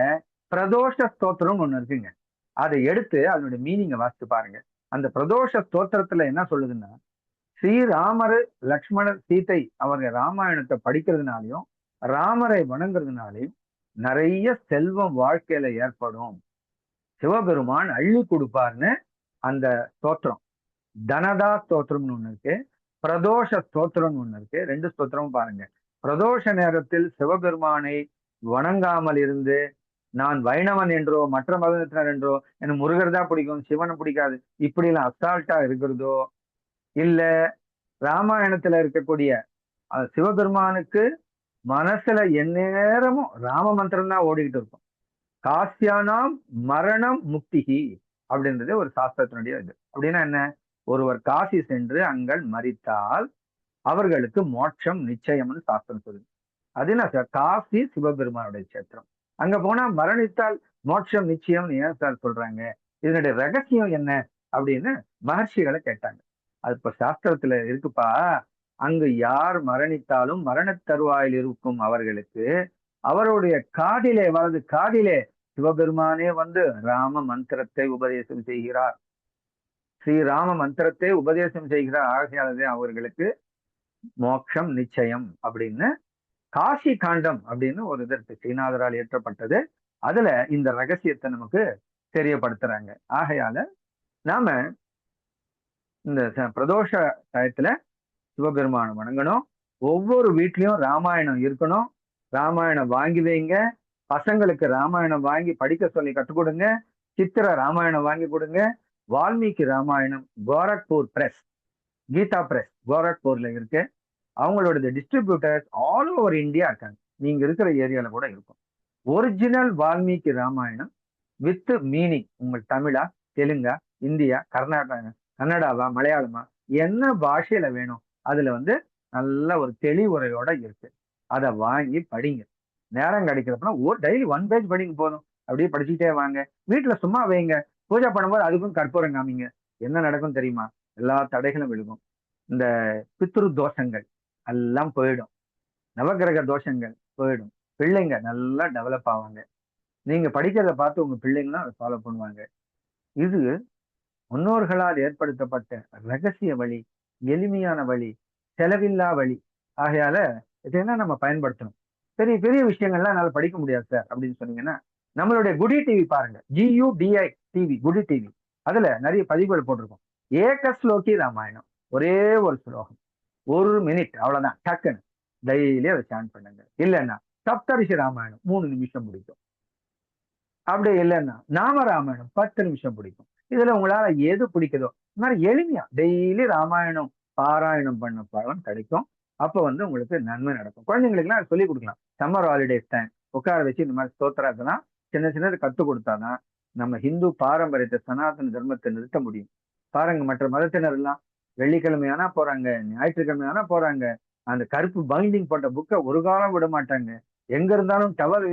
பிரதோஷ ஸ்தோத்திரம் ஒண்ணு இருக்குங்க. அதை எடுத்து அதனுடைய மீனிங்கை வாசித்து பாருங்க. அந்த பிரதோஷ ஸ்தோத்திரத்துல என்ன சொல்லுதுன்னா, ஸ்ரீராமர், லக்ஷ்மணர், சீதை அவங்க ராமாயணத்தை படிக்கிறதுனாலையும் ராமரை வணங்குறதுனாலையும் நிறைய செல்வம் வாழ்க்கையில ஏற்படும், சிவபெருமான் அள்ளி கொடுப்பார்னு அந்த ஸ்தோத்திரம். தனதா ஸ்தோத்திரம்னு ஒண்ணு இருக்கு, பிரதோஷ ஸ்தோத்திரம்னு ஒண்ணு இருக்கு. ரெண்டு ஸ்தோத்திரமும் பாருங்க. பிரதோஷ நேரத்தில் சிவபெருமானை வணங்காமல் இருந்து நான் வைணவன் என்றோ மற்ற மதத்தினர் என்றோ எனக்கு முருகர் தான் பிடிக்கும், சிவனை பிடிக்காது, இப்படி எல்லாம் அசால்ட்டா இருக்கிறதோ, இல்ல ராமாயணத்துல இருக்கக்கூடிய சிவபெருமானுக்கு மனசுல எந்நேரமும் ராம மந்திரம் தான் ஓடிக்கிட்டு இருக்கும். காசியானாம் மரணம் முக்திகி அப்படின்றது ஒரு சாஸ்திரத்தினுடைய இது. அப்படின்னா என்ன, ஒருவர் காசி சென்று அங்கள் மரித்தால் அவர்களுக்கு மோட்சம் நிச்சயம்னு சாஸ்திரம் சொல்லுது. அது என்ன சார், காசி சிவபெருமானுடைய கஷேத்திரம், அங்க போனா மரணித்தால் மோட்சம் நிச்சயம் ஏன் சார் சொல்றாங்க, இதனுடைய ரகசியம் என்ன அப்படின்னு மகர்ஷிகளை கேட்டாங்க. அது இப்ப சாஸ்திரத்துல இருக்குப்பா. அங்கு யார் மரணித்தாலும் மரண தருவாயில் இருக்கும் அவர்களுக்கு அவருடைய காதிலே, வலது காதிலே சிவபெருமானே வந்து ராம மந்திரத்தை உபதேசம் செய்கிறார், ஸ்ரீராம மந்திரத்தை உபதேசம் செய்கிறார். ஆகையாளதே அவர்களுக்கு மோட்சம் நிச்சயம் அப்படின்னு காசி காண்டம் அப்படின்னு ஒரு இதற்கு ஸ்ரீநாதரால் இயற்றப்பட்டது. அதுல இந்த ரகசியத்தை நமக்கு தெரியப்படுத்துறாங்க. ஆகையால நாம இந்த பிரதோஷ டயத்துல சிவபெருமானை வணங்கணும். ஒவ்வொரு வீட்லயும் ராமாயணம் இருக்கணும். ராமாயணம் வாங்கி வைங்க. பசங்களுக்கு ராமாயணம் வாங்கி படிக்க சொல்லி கற்றுக் கொடுங்க. சித்திர ராமாயணம் வாங்கி கொடுங்க. வால்மீகி ராமாயணம் கோரக்பூர் பிரஸ், கீதா பிரஸ் கோரக்பூர்ல இருக்கு. அவங்களோட டிஸ்ட்ரிபியூட்டர்ஸ் ஆல் ஓவர் இந்தியா இருக்காங்க. நீங்க இருக்கிற ஏரியால கூட இருக்கும். Original Valmiki Ramayana with meaning, உங்கள் தமிழா, தெலுங்கா, இந்தியா, கன்னடாவா, மலையாளமா, என்ன பாஷையில வேணும் அதுல வந்து நல்ல ஒரு தெளிவுரையோட இருக்கு. அதை வாங்கி படிங்க. நேரம் கிடைக்கிறப்பனா டெய்லி 1 பேஜ் படிங்க போதும். அப்படியே படிச்சுட்டே வாங்க. வீட்டுல சும்மா வைங்க. பூஜை பண்ணும்போது அதுக்கும் கற்பூரம் காமிங்க. என்ன நடக்கும் தெரியுமா, எல்லா தடைகளும் விழுகும். இந்த பித்ரு தோஷங்கள் எல்லாம் போயிடும். நவகிரக தோஷங்கள் போயிடும். பிள்ளைங்க நல்லா டெவலப் ஆவாங்க. நீங்க படிக்கிறத பார்த்து உங்க பிள்ளைங்களும் அதை ஃபாலோ பண்ணுவாங்க. இது முன்னோர்களால் ஏற்படுத்தப்பட்ட ரகசிய வழி, எளிமையான வழி, செலவில்லா வழி. ஆகையால இதெல்லாம் நம்ம பயன்படுத்தணும். பெரிய பெரிய விஷயங்கள்லாம் என்னால படிக்க முடியாது சார் அப்படின்னு சொன்னீங்கன்னா நம்மளுடைய குடி டிவி பாருங்க. GUDI டிவி, குடி டிவி. அதுல நிறைய பதிவுகள் போட்டிருக்கோம். ஏக ஸ்லோகி ராமாயணம், ஒரே ஒரு ஸ்லோகம், 1 மினிட், அவ்வளவுதான். டக்குன்னு டெய்லி அதை ஸ்டாண்ட் பண்ணுங்க. இல்லைன்னா சப்தரிஷி ராமாயணம் 3 நிமிஷம் பிடிக்கும். அப்படி இல்லைன்னா நாம ராமாயணம் 10 நிமிஷம் பிடிக்கும். இதுல உங்களால எது பிடிக்குதோ இந்த மாதிரி எளிமையா டெய்லி ராமாயணம் பாராயணம் பண்ண பலன் கிடைக்கும். அப்ப வந்து உங்களுக்கு நன்மை நடக்கும். குழந்தைங்களுக்கு எல்லாம் சொல்லிக் கொடுக்கலாம். சம்மர் ஹாலிடேஸ் டைம் உட்கார வச்சு இந்த மாதிரி ஸ்தோத்திரத்தெல்லாம் சின்ன சின்னது கற்றுக் கொடுத்தாதான் நம்ம ஹிந்து பாரம்பரியத்தை, சனாதன தர்மத்தை நிறுத்த முடியும். பாருங்க, மற்ற மதத்தினர் எல்லாம் வெள்ளிக்கிழமையானா போறாங்க, ஞாயிற்றுக்கிழமையானா போறாங்க. அந்த கருப்பு பைண்டிங் போட்ட புக்கை ஒரு காலம் விட மாட்டாங்க. எங்க இருந்தாலும் டவர்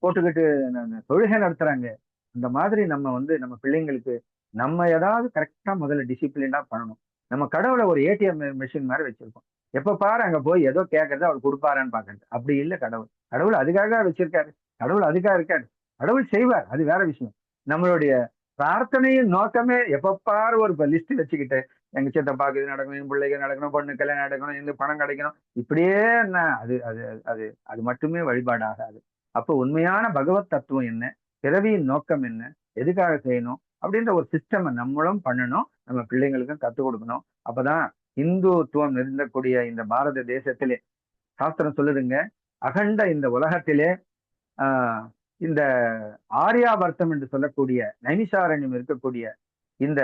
போட்டுக்கிட்டு தொழுகை நடத்துறாங்க. அந்த மாதிரி நம்ம நம்ம பிள்ளைங்களுக்கு நம்ம ஏதாவது கரெக்டா முதல்ல டிசிப்ளினா பண்ணணும். நம்ம கடவுளை ஒரு ஏடிஎம் மிஷின் மாதிரி வச்சிருக்கோம். எப்ப பாரு அங்க போய் ஏதோ கேட்கறது அவர் கொடுப்பாரான்னு பாக்குறது. அப்படி இல்லை கடவுள். கடவுள் அதுக்காக வச்சிருக்காரு. கடவுள் அதுக்காக இருக்காரு. கடவுள் செய்வார், அது வேற விஷயம். நம்மளுடைய பிரார்த்தனையின் நோக்கமே எப்ப பாரு ஒரு லிஸ்ட் வச்சுக்கிட்டு எங்க சித்தப்பாக்கு இது நடக்கணும், என் பிள்ளைக்கு நடக்கணும், பொண்ணு கல்யாணம் நடக்கணும், இந்த பணம் கிடைக்கணும், இப்படியே என்ன அது அது அது அது மட்டுமே வழிபாடாகாது. அப்போ உண்மையான பகவத் தத்துவம் என்ன, பிறவியின் நோக்கம் என்ன, எதுக்காக செய்யணும் அப்படின்ற ஒரு சிஸ்டம் நம்மளும் பண்ணணும், நம்ம பிள்ளைங்களுக்கும் கற்றுக் கொடுக்கணும். அப்பதான் இந்துத்துவம் இருந்தக்கூடிய இந்த பாரத தேசத்திலே சாஸ்திரம் சொல்லுதுங்க, அகண்ட இந்த உலகத்திலே இந்த ஆரியாவர்த்தம் என்று சொல்லக்கூடிய நைமிசாரண்யம் இருக்கக்கூடிய இந்த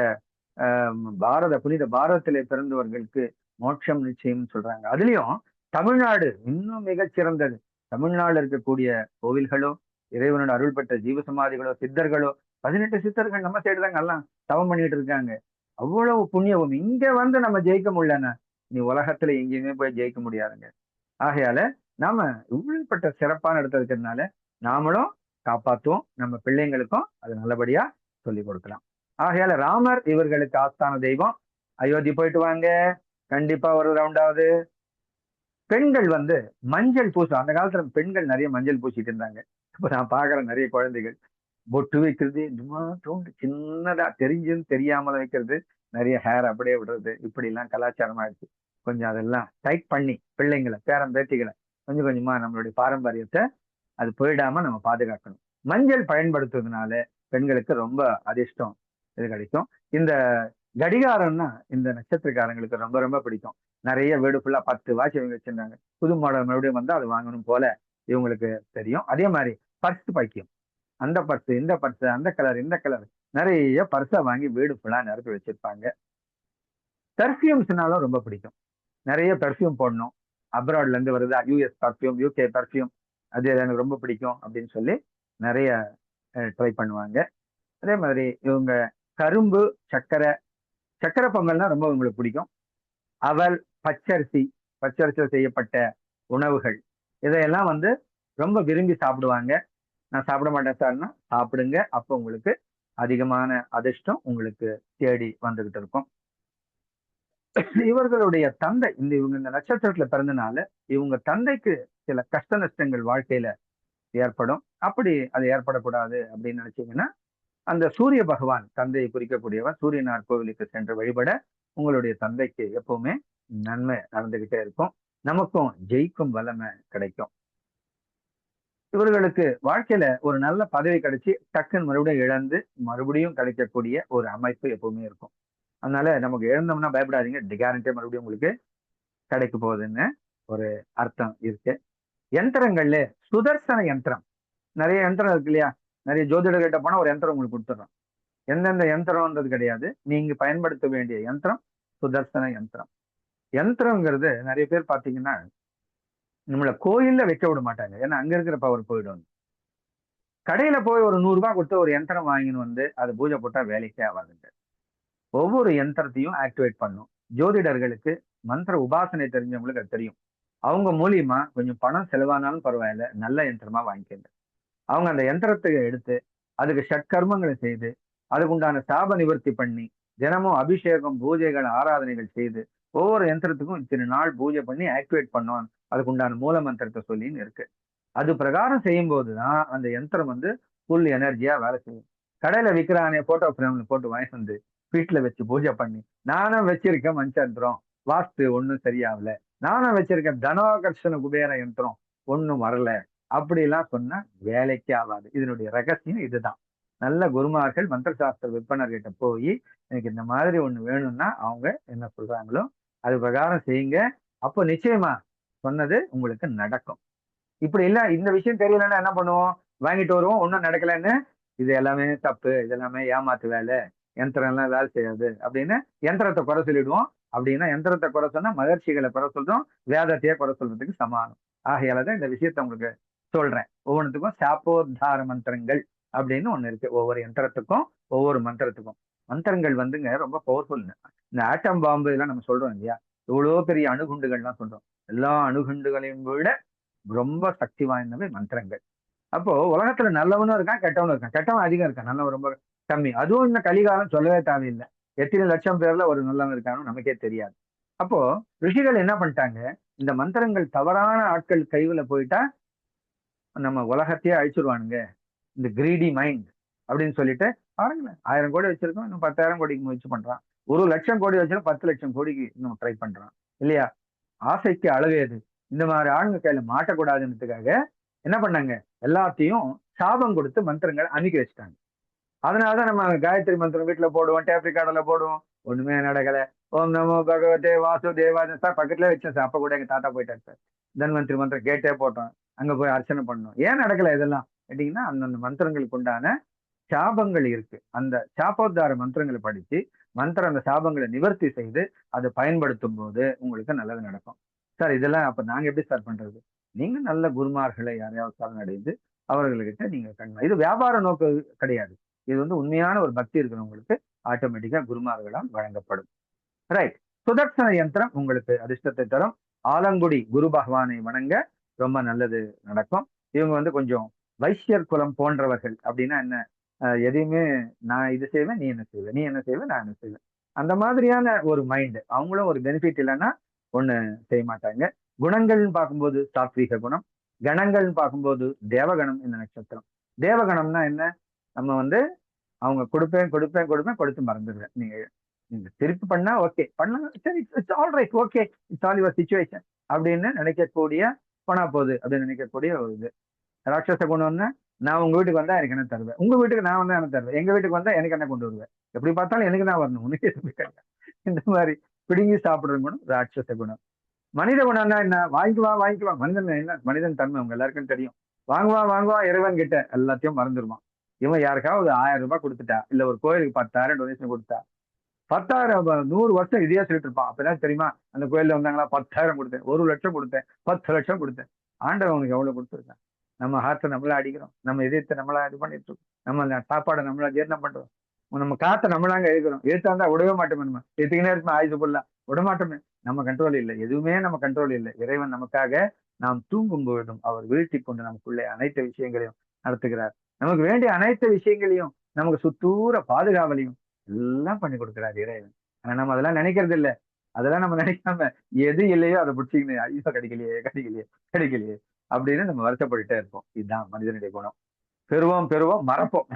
புனித பாரதத்திலே பிறந்தவர்களுக்கு மோட்சம் நிச்சயம் சொல்றாங்க. அதுலயும் தமிழ்நாடு இன்னும் மிகச்சிறந்தது. தமிழ்நாடு இருக்கக்கூடிய கோவில்களோ, இறைவனோட அருள் பெற்ற ஜீவசமாதிகளோ, சித்தர்களோ, 18 சித்தர்கள் நம்ம சைடு தாங்க எல்லாம் தவம் பண்ணிட்டு இருக்காங்க. அவ்வளவு புண்ணியவும் இங்க நம்ம ஜெயிக்க முடியலன்னா நீ உலகத்துல எங்கேயுமே போய் ஜெயிக்க முடியாதுங்க. ஆகையால நாம இவ்வளவுப்பட்ட சிறப்பான இடத்துல இருக்கிறதுனால நாமளும் காப்பாற்றுவோம், நம்ம பிள்ளைங்களுக்கும் அது நல்லபடியா சொல்லி கொடுக்கலாம். ஆகையால ராமர் இவர்களுக்கு ஆஸ்தான தெய்வம். அயோத்தி போயிட்டு வாங்க, கண்டிப்பா ஒரு ரவுண்டாவது. பெண்கள் மஞ்சள் பூசம், அந்த காலத்துல பெண்கள் நிறைய மஞ்சள் பூசிட்டு இருந்தாங்க. இப்ப நான் பாக்குற நிறைய குழந்தைகள் பொட்டு வைக்கிறது, சின்னதா தெரிஞ்சுன்னு தெரியாமல வைக்கிறது, நிறைய ஹேர் அப்படியே விடுறது, இப்படி எல்லாம் கலாச்சாரம் ஆயிடுச்சு. கொஞ்சம் அதெல்லாம் டைட் பண்ணி பிள்ளைங்களை பேரன் பேத்திகளை கொஞ்சம் கொஞ்சமா நம்மளுடைய பாரம்பரியத்தை அது போயிடாம நம்ம பாதுகாக்கணும். மஞ்சள் பயன்படுத்துவதனால பெண்களுக்கு ரொம்ப அதிர்ஷ்டம் இது கிடைக்கும். இந்த கடிகாரம்னா இந்த நட்சத்திரக்காரங்களுக்கு ரொம்ப ரொம்ப பிடிக்கும். நிறைய வீடு ஃபுல்லா 10 வாட்ச் இவங்க வச்சிருந்தாங்க. புது மாடல் மறுபடியும் வந்தா அது வாங்கணும் போல இவங்களுக்கு தெரியும். அதே மாதிரி பர்ஸ் பைக்கியம், அந்த பர்ஸ் இந்த பர்ஸ், அந்த கலர் இந்த கலர், நிறைய பர்ஸை வாங்கி வீடு ஃபுல்லா நிரப்பி வச்சிருப்பாங்க. பெர்ஃப்யூம்ஸ்னாலும் ரொம்ப பிடிக்கும். நிறைய பெர்ஃப்யூம் போடணும், அப்ராட்ல இருந்து வருது யூஎஸ் பெர்ஃப்யூம், யூகே பெர்ஃப்யூம், அது எனக்கு ரொம்ப பிடிக்கும் அப்படின்னு சொல்லி நிறைய ட்ரை பண்ணுவாங்க. அதே மாதிரி இவங்க கரும்பு, சக்கரை பொங்கல்னா ரொம்ப உங்களுக்கு பிடிக்கும். அவல், பச்சரிசியில் செய்யப்பட்ட உணவுகள், இதையெல்லாம் ரொம்ப விரும்பி சாப்பிடுவாங்க. நான் சாப்பிட மாட்டேன் சார்னா சாப்பிடுங்க, அப்போ உங்களுக்கு அதிகமான அதிர்ஷ்டம் உங்களுக்கு தேடி வந்துகிட்டு இருக்கும். இவர்களுடைய தந்தை இவங்க இந்த நட்சத்திரத்துல பிறந்தனால இவங்க தந்தைக்கு சில கஷ்ட நஷ்டங்கள் வாழ்க்கையில ஏற்படும். அப்படி அது ஏற்படக்கூடாது அப்படின்னு நினைச்சீங்கன்னா அந்த சூரிய பகவான் தந்தையை குறிக்கக்கூடியவர், சூரியனார் கோவிலுக்கு சென்று வழிபட உங்களுடைய தந்தைக்கு எப்பவுமே நன்மை நடந்துகிட்டே இருக்கும். நமக்கும் ஜெயிக்கும் வல்லமை கிடைக்கும். இவர்களுக்கு வாழ்க்கையில ஒரு நல்ல பதவி கிடைச்சி டக்குன்னு மறுபடியும் இழந்து மறுபடியும் கிடைக்கக்கூடிய ஒரு அமைப்பு எப்பவுமே இருக்கும். அதனால நமக்கு இழந்தோம்னா பயப்படாதீங்க, கேரண்டியா மறுபடியும் உங்களுக்கு கிடைக்க போகுதுன்னு ஒரு அர்த்தம் இருக்கு. யந்திரங்கள்ல சுதர்சன யந்திரம், நிறைய யந்திரம் இருக்கு இல்லையா, நிறைய ஜோதிடர்கிட்ட போனா ஒரு யந்திரம் உங்களுக்கு கொடுத்துட்றோம். எந்தெந்த யந்திரம்ன்றது கிடையாது, நீங்க பயன்படுத்த வேண்டிய யந்திரம் சுதர்சன யந்திரம். யந்திரங்கிறது நிறைய பேர் பாத்தீங்கன்னா நம்மள கோயில்ல வைக்க விட மாட்டாங்க, ஏன்னா அங்க இருக்கிற பவர் போயிடும். கடையில போய் ஒரு 100 ரூபாய் கொடுத்து ஒரு யந்திரம் வாங்கின்னு அது பூஜை போட்டா வேலைக்கே ஆகாதுங்க. ஒவ்வொரு யந்திரத்தையும் ஆக்டிவேட் பண்ணும். ஜோதிடர்களுக்கு மந்திர உபாசனை தெரிஞ்சவங்களுக்கு அது தெரியும். அவங்க மூலியமா கொஞ்சம் பணம் செலவானாலும் பரவாயில்ல, நல்ல யந்திரமா வாங்கிக்கங்க. அவங்க அந்த யந்திரத்தை எடுத்து அதுக்கு ஷட்கர்மங்களை செய்து அதுக்கு உண்டான சாப நிவர்த்தி பண்ணி தினமும் அபிஷேகம், பூஜைகள், ஆராதனைகள் செய்து ஒவ்வொரு யந்திரத்துக்கும் இத்தனை நாள் பூஜை பண்ணி ஆக்டிவேட் பண்ணோம், அதுக்கு உண்டான மூல மந்திரத்தை சொல்லின்னு இருக்கு. அது பிரகாரம் செய்யும் போதுதான் அந்த யந்திரம் ஃபுல் எனர்ஜியா வேலை செய்யும். கடையில விற்கிறானே போட்டோ ஃப்ரேம்ல போட்டு வாங்கி வீட்டுல வச்சு பூஜை பண்ணி, நானும் வச்சிருக்கேன் மஞ்சந்திரம், வாஸ்து ஒண்ணும் சரியாகல, நானும் வச்சிருக்கேன் தனோகர்ஷண குபேர யந்திரம், ஒண்ணும் வரல, அப்படி எல்லாம் சொன்னா வேலைக்கு ஆகாது. இதனுடைய ரகசியம் இதுதான். நல்ல குருமார்கள் மந்திர சாஸ்திர விற்பனர்கிட்ட போய் எனக்கு இந்த மாதிரி ஒண்ணு வேணும்னா அவங்க என்ன சொல்றாங்களோ அது பிரகாரம் செய்யுங்க, அப்போ நிச்சயமா சொன்னது உங்களுக்கு நடக்கும். இப்படி இல்ல, இந்த விஷயம் தெரியலன்னா என்ன பண்ணுவோம், வாங்கிட்டு வருவோம், ஒன்னும் நடக்கலன்னு இது எல்லாமே தப்பு, இது எல்லாமே ஏமாத்து வேலை, யந்திரம் எல்லாம் வேலை செய்யாது அப்படின்னு யந்திரத்தை குறை சொல்லிடுவோம். அப்படின்னா யந்திரத்தை குறை சொன்னா மகர்ஷிகளை குறை சொல்றோம், வேதத்தையே குறை சொல்றதுக்கு சமானம். ஆகையாலதான் இந்த விஷயத்த உங்களுக்கு சொல்றேன். ஒவ்வொன்றுத்துக்கும் சாப்போத்தார மந்திரங்கள் அப்படின்னு ஒண்ணு இருக்கு. ஒவ்வொரு யந்திரத்துக்கும் ஒவ்வொரு மந்திரத்துக்கும் மந்திரங்கள் ரொம்ப பவர்ஃபுல். இந்த ஆட்டம் பாம்பு எல்லாம் நம்ம சொல்றோம் இல்லையா, எவ்வளோ பெரிய அணுகுண்டுகள்லாம் சொல்றோம். எல்லா அணுகுண்டுகளையும் விட ரொம்ப சக்தி வாய்ந்தவை மந்திரங்கள். அப்போ உலகத்துல நல்லவனும் இருக்கான், கெட்டவனும் இருக்கான். கெட்டவன் அதிகம் இருக்கான், நல்லவன் ரொம்ப கம்மி. அதுவும் இந்த கலிகாலம் சொல்லவே தேவையில்லை. எத்தனை லட்சம் பேர்ல ஒரு நல்லவன் இருக்கானோ நமக்கே தெரியாது. அப்போ ரிஷிகள் என்ன பண்ணிட்டாங்க, இந்த மந்திரங்கள் தவறான ஆட்கள் கைவுல போயிட்டா நம்ம உலகத்தையே அழிச்சிருவானுங்க, இந்த கிரீடி மைண்ட் அப்படின்னு சொல்லிட்டு பாருங்களேன், 1000 கோடி வச்சிருக்கோம், இன்னும் 10,000 கோடிக்கு முயற்சி பண்றான். 1,00,000 கோடி வச்சிருக்கோம், 10 லட்சம் கோடிக்கு இன்னும் ட்ரை பண்றான் இல்லையா? ஆசைக்கு அளவேது. இந்த மாதிரி ஆளுங்க கையில மாட்டக்கூடாதுன்றதுக்காக என்ன பண்ணாங்க, எல்லாத்தையும் சாபம் கொடுத்து மந்திரங்களை அமுக்கி வச்சுட்டாங்க. அதனாலதான் நம்ம காயத்ரி மந்திரம் வீட்டுல போடுவோம், டேப் ரெக்கார்டர்ல போடுவோம், ஒண்ணுமே நடக்கல. ஓம் நமோ பகவதே வாசுதேவாய சார் பக்கத்துல வச்சேன் சார். அப்ப கூட எங்க தாத்தா போயிட்டாரு சார். தன்வந்திரி மந்திரம் கேட்டே போட்டோம், அங்க போய் அர்ச்சனை பண்ணோம். ஏன் நடக்கல இதெல்லாம் கேட்டீங்கன்னா, அந்தந்த மந்திரங்களுக்கு உண்டான சாபங்கள் இருக்கு. அந்த சாபோத்தார மந்திரங்களை படிச்சு அந்த சாபங்களை நிவர்த்தி செய்து அதை பயன்படுத்தும் போது உங்களுக்கு நல்லது நடக்கும். சார் இதெல்லாம் அப்ப நாங்க எப்படி சார் பண்றது? நீங்க நல்ல குருமார்களை யாரையாவது சரணடைந்து அவர்கள்கிட்ட நீங்க இது வியாபார நோக்கு கிடையாது. இது உண்மையான ஒரு பக்தி இருக்கிறவங்களுக்கு ஆட்டோமேட்டிக்கா குருமார்களால் வழங்கப்படும். ரைட். சுதர்சன யந்திரம் உங்களுக்கு அதிர்ஷ்டத்தை தரும். ஆலங்குடி குரு பகவானை வணங்க ரொம்ப நல்லது நடக்கும். இவங்க கொஞ்சம் வைசியர் குலம் போன்றவர்கள். அப்படின்னா என்ன, எதையுமே நான் இது செய்வேன், நீ என்ன செய்வ, நீ என்ன செய்வ, நான் என்ன செய்வேன், அந்த மாதிரியான ஒரு மைண்டு. அவங்களும் ஒரு பெனிஃபிட் இல்லைன்னா ஒண்ணு செய்ய மாட்டாங்க. குணங்கள்னு பார்க்கும்போது சாத்வீக குணம், கணங்கள்னு பார்க்கும்போது தேவகணம். இந்த நட்சத்திரம் தேவகணம்னா என்ன, நம்ம அவங்க கொடுப்பேன் கொடுப்பேன் கொடுப்பேன் கொடுத்து மறந்துடுவேன். நீங்க திருப்பி பண்ணா ஓகே, பண்ணலாம், சரி, it's all right, okay, it's all your situation அப்படின்னு நினைக்கக்கூடிய, போனா போகுது அப்படின்னு நினைக்கக்கூடிய ஒரு இது. ராட்சச குணம்னா, நான் உங்க வீட்டுக்கு வந்தா எனக்கு என்ன தருவேன், உங்க வீட்டுக்கு நான் வந்தா என்ன தருவேன், எங்க வீட்டுக்கு வந்தா எனக்கு என்ன கொண்டு வருவேன், எப்படி பார்த்தாலும் எனக்கு தான் வரணும், உனக்கு இந்த மாதிரி பிடுங்கி சாப்பிடுற குணம் ராட்சச குணம். மனித குணம்னா என்ன, வாங்கிக்குவா. மனிதன் என்ன, மனிதன் தன்மை உங்க எல்லாருக்கும் தெரியும். வாங்குவா இறைவன் கிட்ட எல்லாத்தையும் மறந்துடுவான். இவன் யாருக்காவது 1000 ரூபாய் கொடுத்துட்டா, இல்ல ஒரு கோயிலுக்கு 10,000 டொனேஷன் கொடுத்தா, 10,000 100 வருஷம் இதே சொல்லிட்டு இருப்பான். அப்ப என்ன தெரியுமா, அந்த கோயில்ல வந்தாங்களா 10,000 கொடுத்தேன், 1,00,000 கொடுத்தேன், 10 லட்சம் கொடுத்தேன். ஆண்டவன் உனக்கு எவ்வளவு கொடுத்துருக்கான்? நம்ம ஹார்ட்டை நம்மளா அடிக்கிறோம், நம்ம இதயத்தை நம்மளா இது பண்ணிட்டு இருக்கோம், நம்ம சாப்பாடை நம்மளா ஜீரணம் பண்றோம், நம்ம காத்தை நம்மளாங்க எழுக்கிறோம். எழுத்தாந்தா விடவே மாட்டோமே, நம்ம எத்தனை நேரத்துக்கு ஆயுசு போடல விடமாட்டோமே. நம்ம கண்ட்ரோல் இல்லை, எதுவுமே நம்ம கண்ட்ரோல் இல்லை. இறைவன் நமக்காக நாம் தூங்கும் பொழுதும் அவர் வீழ்த்தி கொண்டு நமக்குள்ளே அனைத்து விஷயங்களையும் நடத்துகிறார். நமக்கு வேண்டிய அனைத்து விஷயங்களையும், நமக்கு சுத்தூர பாதுகாவலையும் எல்லாம் பண்ணி கொடுக்கிறார் இறைவன். ஆனா நம்ம அதெல்லாம் நினைக்கிறது இல்லை. அதெல்லாம் நம்ம நினைக்காம எது இல்லையோ அதை பிடிச்சிக்கின்னு ஐயோ கிடைக்கலையே அப்படின்னு நம்ம வருத்தப்பட்டுட்டே இருப்போம். இதுதான் மனிதனுடைய குணம். பெறுவோம் மறப்போம்.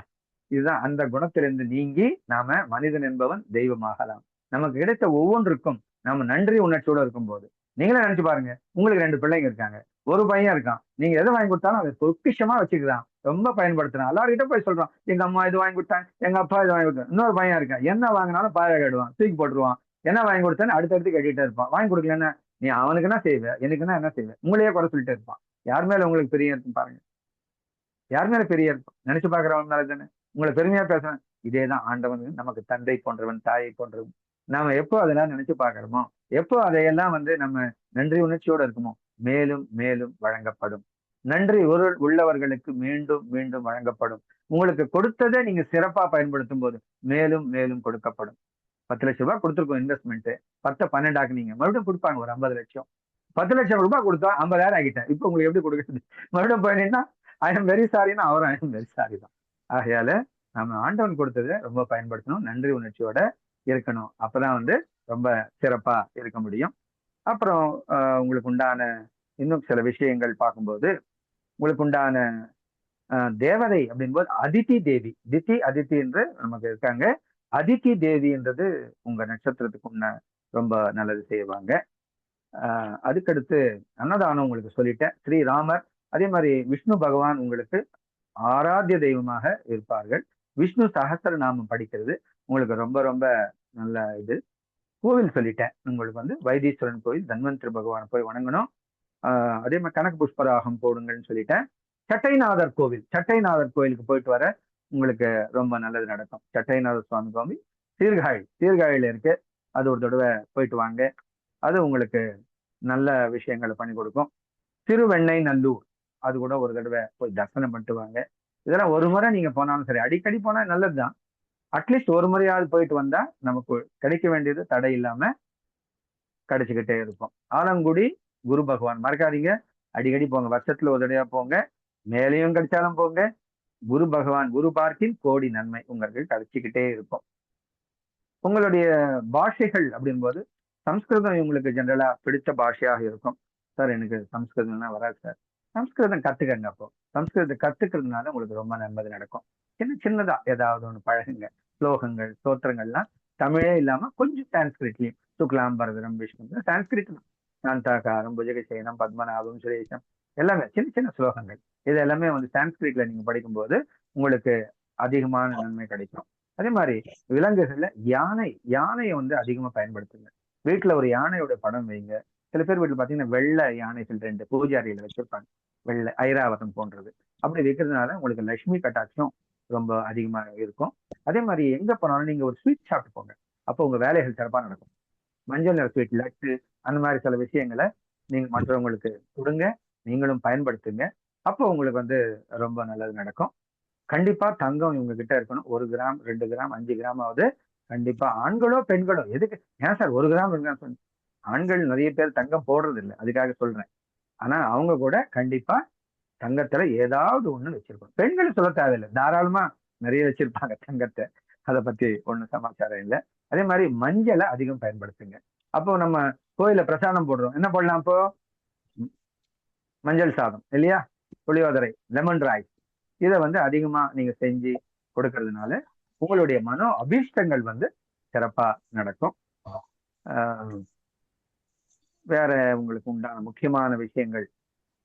இதுதான் அந்த குணத்திலிருந்து நீங்கி நாம மனிதன் என்பவன் தெய்வமாகலாம். நமக்கு கிடைத்த ஒவ்வொன்றுக்கும் நாம நன்றி உணர்ச்சியோட இருக்கும் போது, நீங்களே நினைச்சு பாருங்க, உங்களுக்கு 2 பிள்ளைங்க இருக்காங்க, ஒரு பையன் இருக்கான், நீங்க எதை வாங்கி கொடுத்தாலும் அதை பொக்கிஷமா வச்சுக்கலாம், ரொம்ப பயன்படுத்தலாம். எல்லார்கிட்ட போய் சொல்றான், எங்க அம்மா இது வாங்கி கொடுத்தாங்க, எங்க அப்பா இது வாங்கி கொடுத்தாங்க. இன்னொரு பையன் இருக்கான், என்ன வாங்கினாலும் பாய கேடுவான், தூக்கி போட்டுருவான். என்ன வாங்கி கொடுத்தான்னு அடுத்தடுத்து கேட்டுட்டே இருப்பான். வாங்கி கொடுக்கலன்னா நீ அவனுக்கு என்ன செய்வ, எனக்குன்னா என்ன செய்வேன், உங்களையே குறை சொல்லிட்டே இருப்பான். யார் மேல உங்களுக்கு பெரிய இருக்கும் பாருங்க, யார் மேல பெரிய இருக்கும் நினைச்சு பாக்குறவன் மேல தானே உங்களை பெருமையா பேசுறேன். இதேதான் ஆண்டவன் நமக்கு தந்தை போன்றவன், தாயை போன்றவன். நாம எப்போ அதெல்லாம் நினைச்சு பாக்குறோமோ, எப்போ அதையெல்லாம் நம்ம நன்றி உணர்ச்சியோட இருக்குமோ, மேலும் மேலும் வழங்கப்படும். நன்றி உள்ளவர்களுக்கு மீண்டும் மீண்டும் வழங்கப்படும். உங்களுக்கு கொடுத்ததை நீங்க சிறப்பா பயன்படுத்தும் போது மேலும் மேலும் கொடுக்கப்படும். 10 லட்சம் ரூபாய் கொடுத்துருக்கோம் இன்வெஸ்ட்மெண்ட், 10 12 ஆக்குனீங்க, மறுபடியும் கொடுப்பாங்க ஒரு 50 லட்சம். 10 லட்சம் ரூபாய் கொடுத்தா 50,000 ஆகிட்டேன். இப்போ உங்களுக்கு எப்படி கொடுக்குறது? மறுபடியும் போயிட்டீங்கன்னா ஐ எம் வெரி சாரின்னா அவரும் ஐ எம் வெரி சாரி தான். ஆகையால நம்ம ஆண்டவன் கொடுத்ததை ரொம்ப பயன்படுத்தணும், நன்றி உணர்ச்சியோட இருக்கணும். அப்பதான் ரொம்ப சிறப்பா இருக்க முடியும். அப்புறம் உங்களுக்கு உண்டான இன்னும் சில விஷயங்கள் பார்க்கும்போது, உங்களுக்கு உண்டான தேவதை அப்படின்போது அதித்தி தேவி, அதித்தி என்று நமக்கு இருக்காங்க. அதித்தி தேவின்றது உங்க நட்சத்திரத்துக்கு ரொம்ப நல்லது செய்வாங்க. அதுக்கடுத்து அன்னதானம் உங்களுக்கு சொல்லிட்டேன். ஸ்ரீராமர், அதே மாதிரி விஷ்ணு பகவான் உங்களுக்கு ஆராத்திய தெய்வமாக இருப்பார்கள். விஷ்ணு சகஸ்ர நாமம் படிக்கிறது உங்களுக்கு ரொம்ப ரொம்ப நல்ல இது. கோவில் சொல்லிட்டேன், உங்களுக்கு வைத்தீஸ்வரன் கோவில், தன்வந்திரி பகவானை போய் வணங்கணும். அதே மாதிரி கனக புஷ்பராகம் போடுங்கன்னு சொல்லிட்டேன். சட்டைநாதர் கோயிலுக்கு போயிட்டு வர உங்களுக்கு ரொம்ப நல்லது நடக்கும். சட்டைநாதர் சுவாமி கோவில் சீர்காழியில இருக்கு, அது ஒரு தடவை போயிட்டு வாங்க, அது உங்களுக்கு நல்ல விஷயங்களை பண்ணி கொடுக்கும். திருவெண்ணெய் நல்லூர், அது கூட ஒரு தடவை போய் தரிசனம் பண்ணிட்டு வாங்க. இதெல்லாம் ஒரு முறை நீங்க போனாலும் சரி, அடிக்கடி போனா நல்லதுதான். அட்லீஸ்ட் ஒரு முறையாவது போயிட்டு வந்தா நமக்கு கிடைக்க வேண்டியது தடை இல்லாம கிடைச்சுக்கிட்டே இருக்கும். ஆலங்குடி குரு பகவான் மறக்காதீங்க. அடிக்கடி போங்க, வருஷத்துல ஒரு தடவையா போங்க, மேலையும் கிடைச்சாலும் போங்க. குரு பகவான் குரு பார்க்கின் கோடி நன்மை உங்களுக்கு கிடைச்சிக்கிட்டே இருக்கும். உங்களுடைய பாஷைகள் அப்படின்போது சம்ஸ்கிருதம் இவங்களுக்கு ஜென்ரலா பிடிச்ச பாஷையாக இருக்கும். சார் எனக்கு சம்ஸ்கிருதம்லாம் வராது சார். சம்ஸ்கிருதம் கத்துக்கங்க. அப்போ சம்ஸ்கிருதத்தை கத்துக்கிறதுனால உங்களுக்கு ரொம்ப நன்மை நடக்கும். சின்னதா ஏதாவது ஒண்ணு பழகுங்க. ஸ்லோகங்கள் தோற்றங்கள்லாம் தமிழே இல்லாம கொஞ்சம் சான்ஸ்கிரிட்லயும் சுக்லாம் பரதரம் விஷ்ணு சான்ஸ்கிரிட் தான். சாந்தாகாரம் புஜகசேனம் பத்மநாபம் சுரேஷம் எல்லாமே சின்ன ஸ்லோகங்கள். இது எல்லாமே வந்து சான்ஸ்கிரிட்ல நீங்க படிக்கும்போது உங்களுக்கு அதிகமான நன்மை கிடைக்கும். அதே மாதிரி விலங்குகள்ல யானையை வந்து அதிகமா பயன்படுத்துங்க. வீட்டுல ஒரு யானையோட படம் வைங்க. சில பேர் வீட்டுல பாத்தீங்கன்னா வெள்ளை யானைகள் 2 பூஜை அறையில வச்சிருப்பாங்க, வெள்ளை ஐராவதம் போன்றது. அப்படி வைக்கிறதுனால உங்களுக்கு லட்சுமி கட்டாட்சம் ரொம்ப அதிகமா இருக்கும். அதே மாதிரி எங்க போனாலும் நீங்க ஒரு ஸ்வீட் சாப்பிட்டு போங்க, அப்போ உங்க வேலைகள் சிறப்பா நடக்கும். மஞ்சள் நிற ஸ்வீட், லட்டு, அந்த மாதிரி சில விஷயங்களை நீங்க மற்றவங்களுக்கு கொடுங்க, நீங்களும் பயன்படுத்துங்க. அப்போ உங்களுக்கு வந்து ரொம்ப நல்லது நடக்கும். கண்டிப்பா தங்கம் இவங்க கிட்ட இருக்கணும். 1 கிராம் 2 கிராம் 5 கிராமாவது கண்டிப்பா. ஆண்களோ பெண்களோ எதுக்கு ஏன் சார் 1 கிராம் 2 கிராம் ஆண்கள் நிறைய பேர் தங்கம் போடுறது இல்லை, அதுக்காக சொல்றேன். ஆனா அவங்க கூட கண்டிப்பா தங்கத்துல ஏதாவது ஒண்ணு வச்சிருக்கணும். பெண்கள் சொல்ல தேவையில்லை, தாராளமா நிறைய வச்சிருப்பாங்க தங்கத்தை, அதை பத்தி ஒண்ணும் சமாச்சாரம் இல்லை. அதே மாதிரி மஞ்சளை அதிகம் பயன்படுத்துங்க. அப்போ நம்ம கோயில பிரசாதம் போடுறோம், என்ன போடலாம் அப்போ? மஞ்சள் சாதம் இல்லையா, புளியோதரை, லெமன் ரைஸ், இதை வந்து அதிகமா நீங்க செஞ்சு கொடுக்கறதுனால உங்களுடைய மனோ அபீஷ்டங்கள் வந்து சிறப்பா நடக்கும். வேற உங்களுக்கு உண்டான முக்கியமான விஷயங்கள்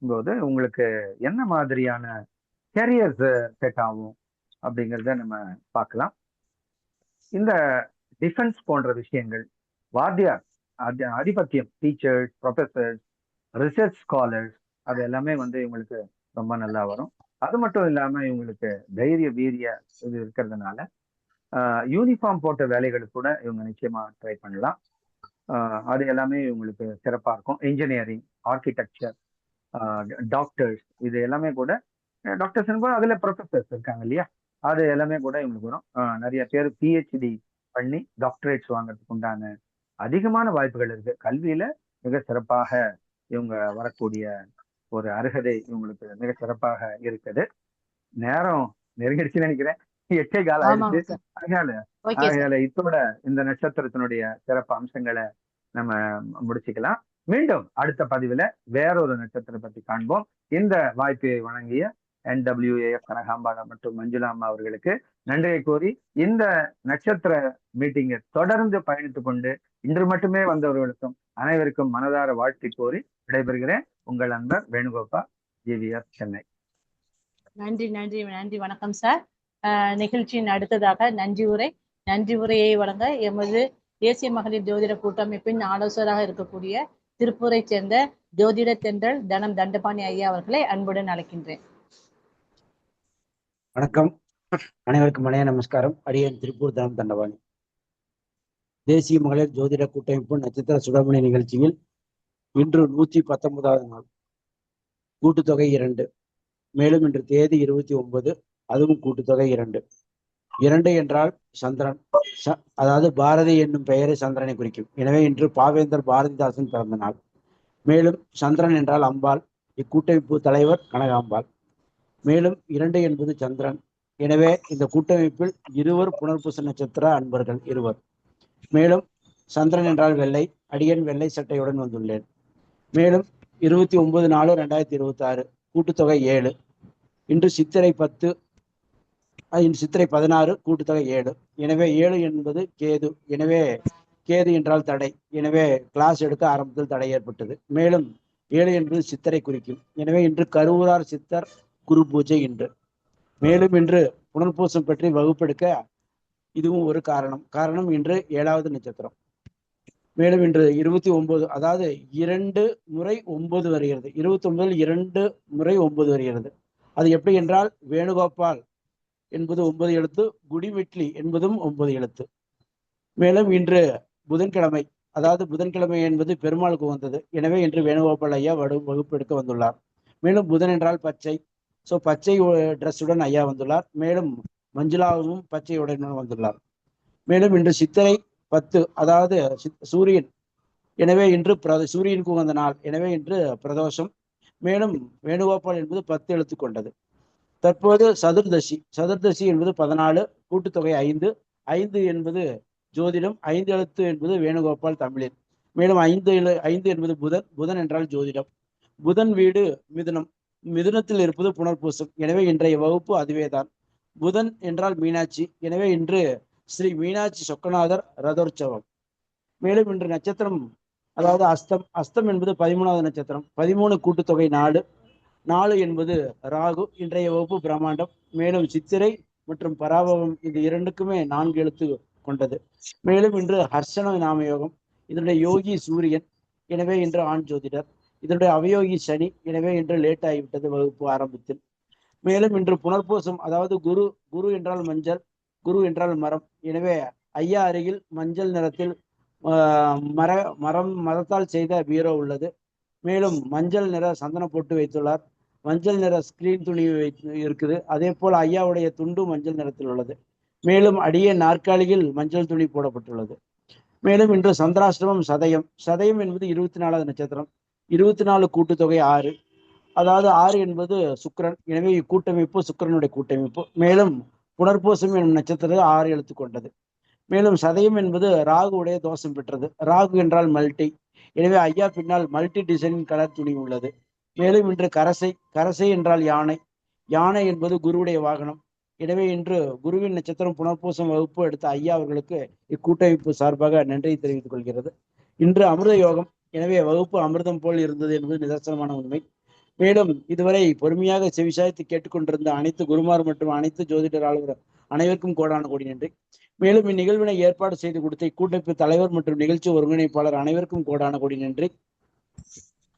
போது உங்களுக்கு என்ன மாதிரியான கேரியர்ஸ் செட் ஆகும் அப்படிங்கிறத நம்ம பார்க்கலாம். இந்த டிஃபென்ஸ் போன்ற விஷயங்கள், வாத்தியார் ஆதிபத்தியம், டீச்சர்ஸ், ப்ரொஃபசர்ஸ், ரிசர்ச் ஸ்காலர்ஸ், அது எல்லாமே வந்து இவங்களுக்கு ரொம்ப நல்லா வரும். அது மட்டும் இல்லாம இவங்களுக்கு தைரிய வீரிய இது இருக்கிறதுனால யூனிஃபார்ம் போட்ட வேலைகளுக்கு கூட இவங்க நிச்சயமா ட்ரை பண்ணலாம். அது எல்லாமே இவங்களுக்கு சிறப்பா இருக்கும். இன்ஜினியரிங், ஆர்கிடெக்சர், டாக்டர்ஸ், இது எல்லாமே கூட டாக்டர்ஸ் கூட அதுல ப்ரொஃபசர்ஸ் இருக்காங்க இல்லையா, அது எல்லாமே கூட இவங்களுக்கு வரும். நிறைய பேர் பிஹெச்டி பண்ணி டாக்டரேட்ஸ் வாங்குறதுக்கு உண்டான அதிகமான வாய்ப்புகள் இருக்கு. கல்வியில மிக சிறப்பாக இவங்க வரக்கூடிய ஒரு அருகதை இவங்களுக்கு மிக சிறப்பாக இருக்குது. நேரம் நெருங்கிடுச்சுன்னு நினைக்கிறேன், 8:15 ஆயிடுச்சு. அதனால இதோட இந்த நட்சத்திரத்தினுடைய சிறப்பு அம்சங்களை நம்ம முடிச்சுக்கலாம். மீண்டும் அடுத்த பதிவுல வேறொரு நட்சத்திரம் பற்றி காண்போம். இந்த வாய்ப்பை வழங்கிய NWAF கனகாம்பாளா மற்றும் மஞ்சுளாம்மா அவர்களுக்கு நன்றியை கூறி இந்த நட்சத்திர மீட்டிங்கை தொடர்ந்து பயணித்துக் கொண்டு இன்று மட்டுமே வந்தவர்களுக்கும் அனைவருக்கும் மனதார வாழ்த்தி கூறி விடைபெறுகிறேன். உங்கள் நண்பர் வேணுகோபால், GVS, சென்னை. நன்றி நன்றி நன்றி. வணக்கம் சார். நிகழ்ச்சியின் அடுத்ததாக நன்றி உரையை வழங்க எமது தேசிய மகளிர் ஜோதிட கூட்டமைப்பின் ஆலோசகராக இருக்கக்கூடிய திருப்பூரை சேர்ந்த ஜோதிட தென்றல் தனம் தண்டபாணி ஐயா அவர்களை அன்புடன் அழைக்கின்றேன். வணக்கம், அனைவருக்கும் மனைய நமஸ்காரம். அடியேன் திருப்பூர் தனம் தண்டபாணி. தேசிய மகளிர் ஜோதிட கூட்டமைப்பு நட்சத்திர சுடமணி நிகழ்ச்சியில் இன்று 119வது நாள், கூட்டுத்தொகை 2. மேலும் இன்று தேதி 29, அதுவும் கூட்டுத்தொகை 2. 2 என்றால் சந்திரன், அதாவது பாரதி என்னும் பெயரை சந்திரனை குறிக்கும். எனவே இன்று பாவேந்தர் பாரதிதாசன் பிறந்த நாள். மேலும் சந்திரன் என்றால் அம்பாள், இக்கூட்டமைப்பு தலைவர் கனகாம்பாள். மேலும் 2 என்பது சந்திரன். எனவே இந்த கூட்டமைப்பில் இருவர் புனர்பூச நட்சத்திர அன்பர்கள் இருவர். மேலும் சந்திரன் என்றால் வெள்ளை, அடியன் வெள்ளை சட்டையுடன் வந்துள்ளேன். மேலும் 29/4/2026, கூட்டுத்தொகை 7. இன்று சித்திரை 10, சித்திரை 16, கூட்டுத்தொகை 7. எனவே 7 என்பது கேது. எனவே கேது என்றால் தடை. எனவே கிளாஸ் எடுக்க ஆரம்பத்தில் தடை ஏற்பட்டது. மேலும் 7 என்பது சித்தரை குறிக்கும். எனவே இன்று கருவூரார் சித்தர் குரு பூஜை இன்று. மேலும் இன்று புனர்பூசம் பற்றி வகுப்பெடுக்க இதுவும் ஒரு காரணம் இன்று 7வது நட்சத்திரம். மேலும் இன்று 29, அதாவது 2 முறை 9 வருகிறது. 29 2 முறை 9 வருகிறது. அது எப்படி என்றால் வேணுகோபால் என்பது 9 எழுத்து, குடிவெட்லி என்பதும் 9 எழுத்து. மேலும் இன்று புதன்கிழமை, அதாவது புதன்கிழமை என்பது பெருமாளுக்கு வந்தது. எனவே இன்று வேணுகோபால் ஐயா வகுப்பெடுக்க வந்துள்ளார். மேலும் புதன் என்றால் பச்சை. ஸோ பச்சை ட்ரெஸ்ஸுடன் ஐயா வந்துள்ளார். மேலும் மஞ்சுளாவும் பச்சையுடன் வந்துள்ளார். மேலும் இன்று சித்திரை 10, அதாவது சூரியன். எனவே இன்று சூரியனுக்கு உகந்த நாள். எனவே இன்று பிரதோஷம். மேலும் வேணுகோபால் என்பது 10 எழுத்து கொண்டது. தற்போது சதுர்தசி என்பது 14, கூட்டுத்தொகை 5. 5 என்பது ஜோதிடம், 5 எழுத்து என்பது வேணுகோபால் தமிழில். மேலும் 5 என்பது புதன் என்றால் ஜோதிடம். புதன் வீடு மிதுனம், மிதுனத்தில் இருப்பது புனர்பூசம். எனவே இன்றைய வகுப்பு அதுவேதான். புதன் என்றால் மீனாட்சி. எனவே இன்று ஸ்ரீ மீனாட்சி சொக்கநாதர் ரதோற்சவம். மேலும் இன்று நட்சத்திரம் அதாவது அஸ்தம் என்பது 13வது நட்சத்திரம். 13 கூட்டுத்தொகை 4. 4 என்பது ராகு. இன்றைய வகுப்பு பிரம்மாண்டம். மேலும் சித்திரை மற்றும் பராபவம் இந்த இரண்டுக்குமே 4 எழுத்து கொண்டது. மேலும் இன்று ஹர்ஷன நாமயோகம். இதனுடைய யோகி சூரியன். எனவே இன்று ஆண் ஜோதிடர். இதனுடைய அவயோகி சனி. எனவே இன்று லேட் ஆகிவிட்டது வகுப்பு ஆரம்பத்தில். மேலும் இன்று புனர்பூசம், அதாவது குரு என்றால் மஞ்சள், குரு என்றால் மரம். எனவே ஐயா அருகில் மஞ்சள் நிறத்தில் மரத்தால் செய்த பீரோ உள்ளது. மேலும் மஞ்சள் நிற சந்தனம் போட்டு வைத்துள்ளார். மஞ்சள் நிற ஸ்கிரீன் துணி இருக்குது. அதே போல் ஐயாவுடைய துண்டு மஞ்சள் நிறத்தில் உள்ளது. மேலும் அடியே நாற்காலியில் மஞ்சள் துணி போடப்பட்டுள்ளது. மேலும் இன்று சந்திராஷ்டமம் சதயம் என்பது 24வது நட்சத்திரம். 24 கூட்டுத்தொகை 6. அதாவது 6 என்பது சுக்கிரன். எனவே இக்கூட்டமைப்பு சுக்கிரனுடைய கூட்டமைப்பு. மேலும் புனர்பூசம் என்னும் நட்சத்திரம் 6 எழுத்து கொண்டது. மேலும் சதயம் என்பது ராகுவுடைய தோஷம் பெற்றது. ராகு என்றால் மல்டி. எனவே ஐயா பின்னால் மல்டி டிசைனிங் கலர் துணி உள்ளது. மேலும் இன்று கரசை என்றால் யானை. யானை என்பது குருவுடைய வாகனம். எனவே இன்று குருவின் நட்சத்திரம் புனர்பூசம் வகுப்பு எடுத்த ஐயா அவர்களுக்கு இக்கூட்டமைப்பு சார்பாக நன்றியை தெரிவித்துக் கொள்கிறது. இன்று அமிர்த யோகம். எனவே வகுப்பு அமிர்தம் போல் இருந்தது என்பது நிதர்சனமான உண்மை. மேலும் இதுவரை பொறுமையாக செவிசாய்த்து கேட்டுக்கொண்டிருந்த அனைத்து குருமார் மற்றும் அனைத்து ஜோதிடர் ஆளுநர் அனைவருக்கும் கோடான கோடி நன்றி. மேலும் இந்நிகழ்வினை ஏற்பாடு செய்து கொடுத்த இக்கூட்டமைப்பு தலைவர் மற்றும் நிகழ்ச்சி ஒருங்கிணைப்பாளர் அனைவருக்கும் கோடான கோடி நன்றி.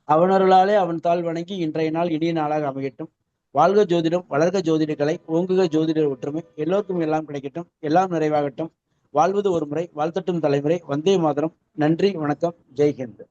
அவனருளாலே அவன் தாள் வணங்கி இன்றைய நாள் இனிய நாளாக அமையட்டும். வாழ்க ஜோதிடம், வளர்க ஜோதிட கலை, ஓங்குக ஜோதிடர் ஒற்றுமை. எல்லோருக்கும் எல்லாம் கிடைக்கட்டும், எல்லாம் நிறைவாகட்டும். வாழ்வது ஒரு முறை, வாழ்த்தட்டும் தலைமுறை. வந்தே மாதரம். நன்றி, வணக்கம், ஜெய்ஹிந்த்.